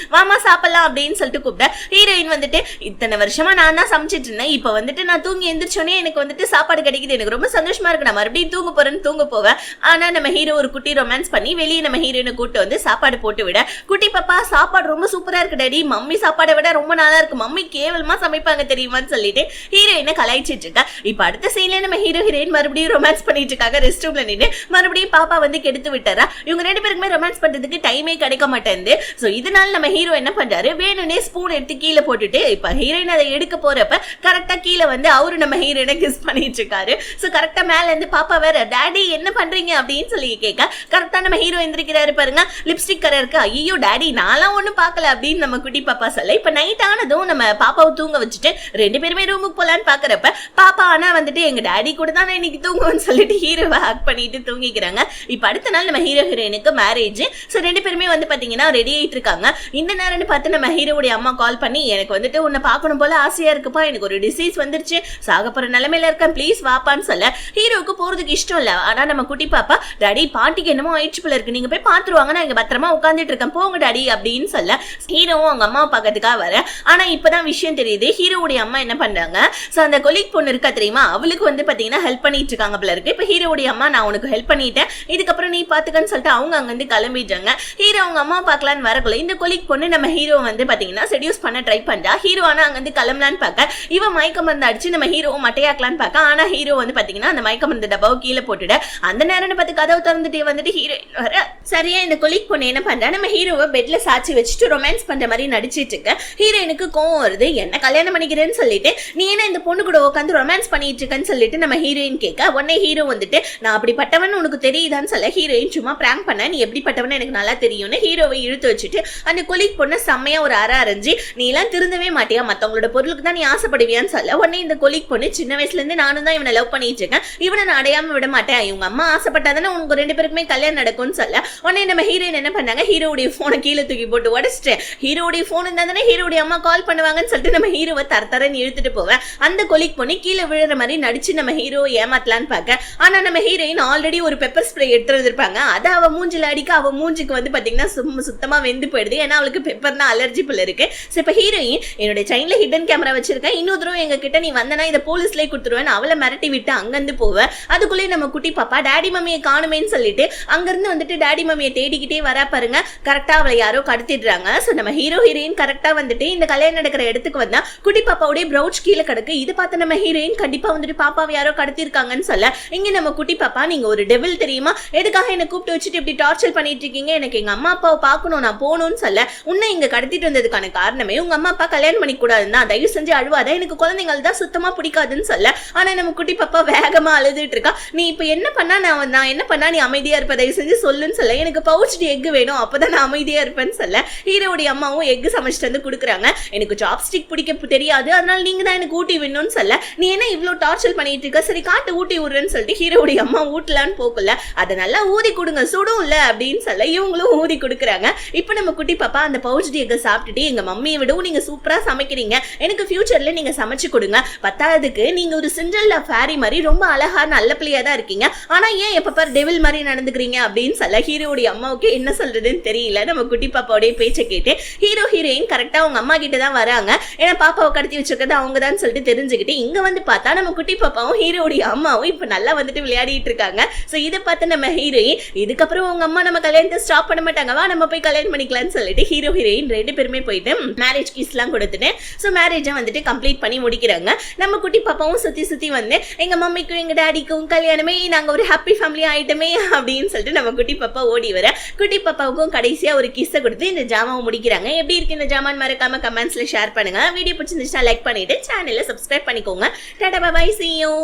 வாமா சாப்பிடலாம் அப்படின்னு சொல்லிட்டு கூப்பிட்ட ஹீரோயின் வந்துட்டு, இத்தனை வருஷமா நான் தான் சமைச்சிட்டு இருந்தேன், இப்ப வந்துட்டு நான் தூங்கி எந்திரிச்சோன்னே எனக்கு வந்துட்டு சாப்பாடு கிடைக்குது, எனக்கு ரொம்ப சந்தோஷமா இருக்கு, நான் மறுபடியும் தூங்க போறேன்னு தூங்க போவேன். ஆனா நம்ம ஹீரோ ஒரு குட்டி ரொமான்ஸ் பண்ணி வெளியே நம்ம ஹீரோயினை கூட்டு வந்து சாப்பாடு போட்டு விட, குட்டி பாப்பா சாப்பாடு ரொம்ப சூப்பரா இருக்கு டாடி, மம்மி சாப்பாடை விட ரொம்ப நல்லா இருக்கு, மம்மி கேவலமா சமைப்பாங்க தெரியுமான்னு சொல்லிட்டு ஹீரோயினை கலாய்ச்சிட்டு இருக்கா. இப்ப அடுத்த சீன்ல நம்ம ஹீரோயின் மறுபடியும் ரொமான்ஸ் பண்ணிட்டு இருக்காங்க ரெஸ்ட் ரூம்ல நின்று, மறுபடியும் பாப்பா வந்து கெடுத்து விட்டாரா. இவங்க ரெண்டு பேருக்குமே ரொமான்ஸ் பண்றதுக்கு டைமே கிடைக்க மாட்டேங்குது. சோ இதனால நம்ம ஹீரோ என்ன பண்றாரு, வேணும்னே ஸ்பூன் எடுத்து கீழே போட்டுட்டு இப்ப ஹீரோயின் அதை எடுக்க போறப்ப கரெக்டா கீழே வந்து அவரு நம்ம ஹீரோயினை கிஸ் பண்ணிட்டு இருக்காரு. சோ கரெக்டா மேல இருந்து பாப்பா வேற டாடி என்ன பண்றீங்க அப்படின்னு சொல்லி கேட்க கரெக்டா நம்ம ஹீரோ எந்திரிக்கிறாரு பாருங்க, லிப்ஸ்டிக் கரை இருக்கு, ஐயோ டாடி நான்லாம் ஒண்ணும் பாக்கல அப்படின்னு நம்ம குட்டி பாப்பா சொல்ல, இப்ப நைட் ஆனதும் நம்ம பாப்பாவை தூங்க வச்சுட்டு ரெண்டு பேருமே ரூமுக்கு போலான்னு பாக்குறப்ப பாப்பா ஆனா வந்துட்டு எங்க டாடி கூட தான் இன்னைக்கு தூங்குவோம்னு சொல்லிட்டு ஹீரோவை ஹக் பண்ணிட்டு தூங்கிக்கிறாங்க. இப்ப அடுத்த நாள் நம்ம ஹீரோ ஹீரோயினுக்கு மேரேஜ். சோ ரெண்டு பேருமே வந்து பாத்தீங்கன்னா ரெடி ஆயிட்டு இருக்காங்க. இந்த நேரம்னு பார்த்து நம்ம ஹீரோவுடைய அம்மா கால் பண்ணி, எனக்கு வந்துட்டு உன்னை பார்க்கணும் போல ஆசையா இருக்குப்பா, எனக்கு ஒரு டிசீஸ் வந்துருச்சு, சாகப்போற நிலைமையில இருக்கேன், ப்ளீஸ் வாப்பான்னு சொல்ல ஹீரோவுக்கு போறதுக்கு இஷ்டம் இல்ல. ஆனா நம்ம குட்டி பாப்பா, டாடி பாட்டிக்கு என்னமோ ஆயிடுச்சு போல இருக்கு, நீங்க போய் பாத்துருவாங்க, நான் இங்க பத்திரமா உட்காந்துட்டு இருக்கேன், போங்க டாடி அப்படின்னு சொல்ல ஹீரோவும் அவங்க அம்மாவை பார்க்கறதுக்காக வர. ஆனா இப்பதான் விஷயம் தெரியுது, ஹீரோவுடைய அம்மா என்ன பண்றாங்க, சோ அந்த கொலீக் பொண்ணு இருக்கா தெரியுமா, அவளுக்கு வந்து பாத்தீங்கன்னா ஹெல்ப் பண்ணிட்டு இருக்காங்க போல இருக்கு. இப்ப ஹீரோவுடைய அம்மா, நான் உனக்கு ஹெல்ப் பண்ணிட்டேன், இதுக்கப்புறம் நீ பாத்துக்கன்னு சொல்லிட்டு அவங்க அங்க இருந்து கிளம்பிட்டாங்க. ஹீரோ அவங்க அம்மா பார்க்கலான்னு வரக்குள்ள இந்த கொலீக் பொண்ணு நம்ம ஹீரோ வந்து பாத்தீங்கன்னா செடியூஸ் பண்ண ட்ரை பண்றா. ஹீரோ ஆனா அங்க இருந்து கிளம்பலான்னு பார்க்க இவ மயக்க மருந்து அடிச்சு நம்ம ஹீரோ மட்டையாக்கலான்னு பார்க்க, ஆனா ஹீரோ வந்து பாத்தீங்கன்னா அந்த மயக்க மருந்து டப்பாவை கீழே போட்டுட. அந்த நேரம் பார்த்து கதவு திறந்துட்டு வந்துட்டு ஹீரோயின் வர. சரியா இந்த கொலீக் பொண்ணு என்ன பண்றா, நம்ம ஹீரோவை பெட்ல சாச்சி வச்சுட்டு ரொமான்ஸ் பண்ற மாதிரி நடிச்சிட்டு இருக்க. ஹீரோயினுக்கு கோவம் வருது, என்ன கல்யாணம் பண்ணிக்கிறேன்னு சொல்லிட்டு நீ என்ன இந்த பொண்ணு கூட உட்காந்து ரொமான்ஸ் பண்ணிட்டு இருக்கன்னு சொல்லிட்டு நம்ம ஹீரோயின் கேட்க, உடனே ஹீரோ வந்துட்டு நான் அப்படிப்பட்டவன் உனக்கு தெரியுதான்னு சொல்ல ஹீரோயின் சும்மா பிராங்க் பண்ண, நீ எப்படிப்பட்டவன் எனக்கு நல்லா தெரியும்னு ஹீரோவை இழுத்து வச்சுட்டு அந்த கொலீக் பொண்ணு செம்மையா ஒரு அரை அரைஞ்சி, நீ எல்லாம் திருந்தவே மாட்டியா, மத்தவங்களோட பொருளுக்கு தான் நீ ஆசைப்படுவியான்னு சொல்ல உடனே இந்த கொலீக் பொண்ணு, சின்ன வயசுல இருந்து நானும் தான் இவனை லவ் பண்ணிட்டு இருக்கேன், இவனை நான் அடையாம விட மாட்டேன், இவங்க அம்மா ஆசைப்பட்டாதானே உங்க 2 பேருக்குமே கல்யாணம் நடக்கும்னு சொல்ல உடனே நம்ம ஹீரோயின் என்ன பண்ணாங்க, ஹீரோடைய போனை கீழே தூக்கி போட்டு உடச்சிட்டு, ஹீரோடைய போன் இருந்தா தானே ஹீரோடைய அம்மா கால் பண்ணுவாங்கன்னு சொல்லிட்டு நம்ம ஹீரோவை தரன்னு இழுத்துட்டு போவேன். அந்த கொலிக் பொண்ணு கீழே விழுற மாதிரி நடிச்சு நம்ம ஹீரோ ஏமாத்தலான்னு பார்க்க, ஆனா நம்ம ஹீரோயின் ஆல்ரெடி ஒரு பெப்பர் ஸ்ப்ரே எடுத்து வந்திருப்பாங்க. அதை அவ மூஞ்சில அடிக்க அவ மூஞ்சுக்கு வந்து பாத்தீங்கன்னா சுத்தமா வெந்து போயிடுது. ஏன்னா அவளுக்கு பெப்பர்னா அலர்ஜி போல இருக்கு. இப்ப ஹீரோயின் என்னோட செயின்ல ஹிடன் கேமரா வச்சிருக்கேன், இன்னொரு தடவை எங்க கிட்ட நீ வந்தனா இதை போலீஸ்ல கொடுத்துருவேன் அவளை மிரட்டி விட்டு அங்கிருந்து போவேன். அதுக்குள்ளே நம்ம குட்டி பாப்பா டாடி மம்மியை காணுமேன்னு சொல்லிட்டு அங்கிருந்து வந்துட்டு டாடி மம்மியை தேடிக்கிட்டே வரா பாருங்க. கரெக்டா அவளை யாரோ கடத்திடுறாங்க. சோ நம்ம ஹீரோ ஹீரோயின் கரெக்டா வந்துட்டு இந்த கல்யாணம் நடக்கிற இடத்துக்கு வந்தா குட்டி பாப்பாவுடைய ப்ரௌச் கீழே கிடக்கு. இது பார்த்து நம்ம ஹீரோயின் கண்டிப்பா வந்துட்டு பாப்பாவை யாரோ கடத்திருக்காங்கன்னு சொல்ல, இங்க நம்ம குட்டி பாப்பா நீங்க ஒரு டெவில் தெரியுமா, எதுக்காக என்ன கூப்பிட்டு வச்சுட்டு இப்படி டார்ச்சர் பண்ணிட்டு இருக்கீங்க, எனக்கு எங்க அம்மா அப்பாவை பார்க்கணும், நான் போகணும்னு சொல்ல, உன்னை இங்க கடத்திட்டு வந்ததுக்கான காரணமே உங்க அம்மா அப்பா கல்யாணம் பண்ணி கூடாதுன்னா தயவு செஞ்சு அழுவாத, எனக்கு குழந்தைகள் தான் சுத்தமா பிடிக்காதுன்னு சொல்ல, ஆனா நம்ம குட்டி பாப்பா வேகமா அழுதுட்டு இருக்கா. நீ இப்ப என்ன பண்ணா நான் என்ன பண்ணா நீ அமைதியா இருப்ப, தயவு செஞ்சு சொல்லுன்னு சொல்ல, எனக்கு பவுச்டு எக் வேணும் அப்பதான் நான் அமைதியா இருப்பேன்னு சொல்ல, ஹீரோடைய அம்மாவும் எக் சமைச்சிட்டு வந்து கொடுக்குறாங்க. எனக்கு சாப்ஸ்டிக் பிடிக்க தெரியாது, அதனால நீங்க தான் எனக்கு ஊட்டி விடணும்னு சொல்ல, நீ என்ன இவ்வளவு டார்ச்சர் பண்ணிட்டு இருக்க, சரி காட்டு ஊட்டி விடுறேன்னு சொல்லிட்டு ஹீரோடைய அம்மா ஊட்டலான்னு போக்கல, அதை நல்லா ஊதி கொடுங்க சுடும்ல அப்படின்னு சொல்ல இவங்களும் ஊதி கொடுக்குறாங்க. இப்ப நம்ம குட்டி பாப்பா அந்த பவுச்டு எக்கை சாப்பிட்டுட்டு, எங்க மம்மியை விடவும் நீங்க சூப்பரா சமைக்கிறீங்க, எனக்கு ஃபியூச்சர்ல நீங்க சமைச்சு கொடுங்க, பத்தாவதுக்கு நீங்க ஒரு சிண்ட்ரெல்லா ஃபேரி மாதிரி ரொம்ப அழகா நல்ல பிள்ளையா தான் இருக்கீங்க, ஆனா ஏன் எப்ப பாரு டெவில் மாதிரி நடந்துக்கிறீங்க அப்படின்னு சொல்ல ஹீரோடைய அம்மாவுக்கு என்ன சொல்றதுன்னு தெரியல. நம்ம குட்டி பாப்பாவுடைய பேச்சை கேட்டு ஹீரோ ஹீரோயின் கரெக்டா அவங்க அம்மா கிட்ட தான் வராங்க. ஏன்னா பாப்பாவை கடத்தி வச்சிருக்கிறது அவங்க தான் சொல்லிட்டு தெரிஞ்சுக்கிட்டு இங்க வந்து பார்த்தா நம்ம குட்டி பாப்பாவும் ஹீரோடைய அம்மாவும் இப்ப நல்லா வந்துட்டு விளையாடிட்டு இருக்காங்க. சோ இதை பார்த்து நம்ம ஹீரோயின் இதுக்கப்புறம் உங்க அம்மா நம்ம கல்யாணத்தை ஸ்டாப் பண்ண மாட்டாங்க, வா நம்ம போய் கல்யாணம் பண்ணிக்கலாம்னு சொல்லிட்டு ஹீரோ ஹீரோயின் 2 பேருமே போயிட்டு மேரேஜ் கீஸ் எல்லாம் கொடுத்துட்டு சோ மேரேஜை வந்துட்டு கம்ப்ளீட் பண்ணி முடிக்கிறாங்க. நம்ம குட்டி பாப்பாவும் சுத்தி வந்து எங்க மம்மிக்கும் எங்க டாடிக்கும் கல்யாணமே, நாங்க ஒரு ஹாப்பி ஃபேமிலி ஆயிட்டமே அப்படின்னு சொல்லிட்டு நம்ம குட்டி பாப்பா ஓடி வர, குட்டி பாப்பாவுக்கும் கடைசியா ஒரு கிஸ்ஸை கொடுத்து இந்த ஜாமாவை முடிக்கிறாங்க. எப்படி இருக்கு இந்த ஜாமான் மறக்காம கமெண்ட்ஸ்ல ஷேர் பண்ணுங்க. வீடியோ பிடிச்சிருந்துச்சுன்னா லைக் பண்ணிட்டு சேனலை சப்ஸ்கிரைப் பண்ணிக்கோங்க. Tata bye bye, see you.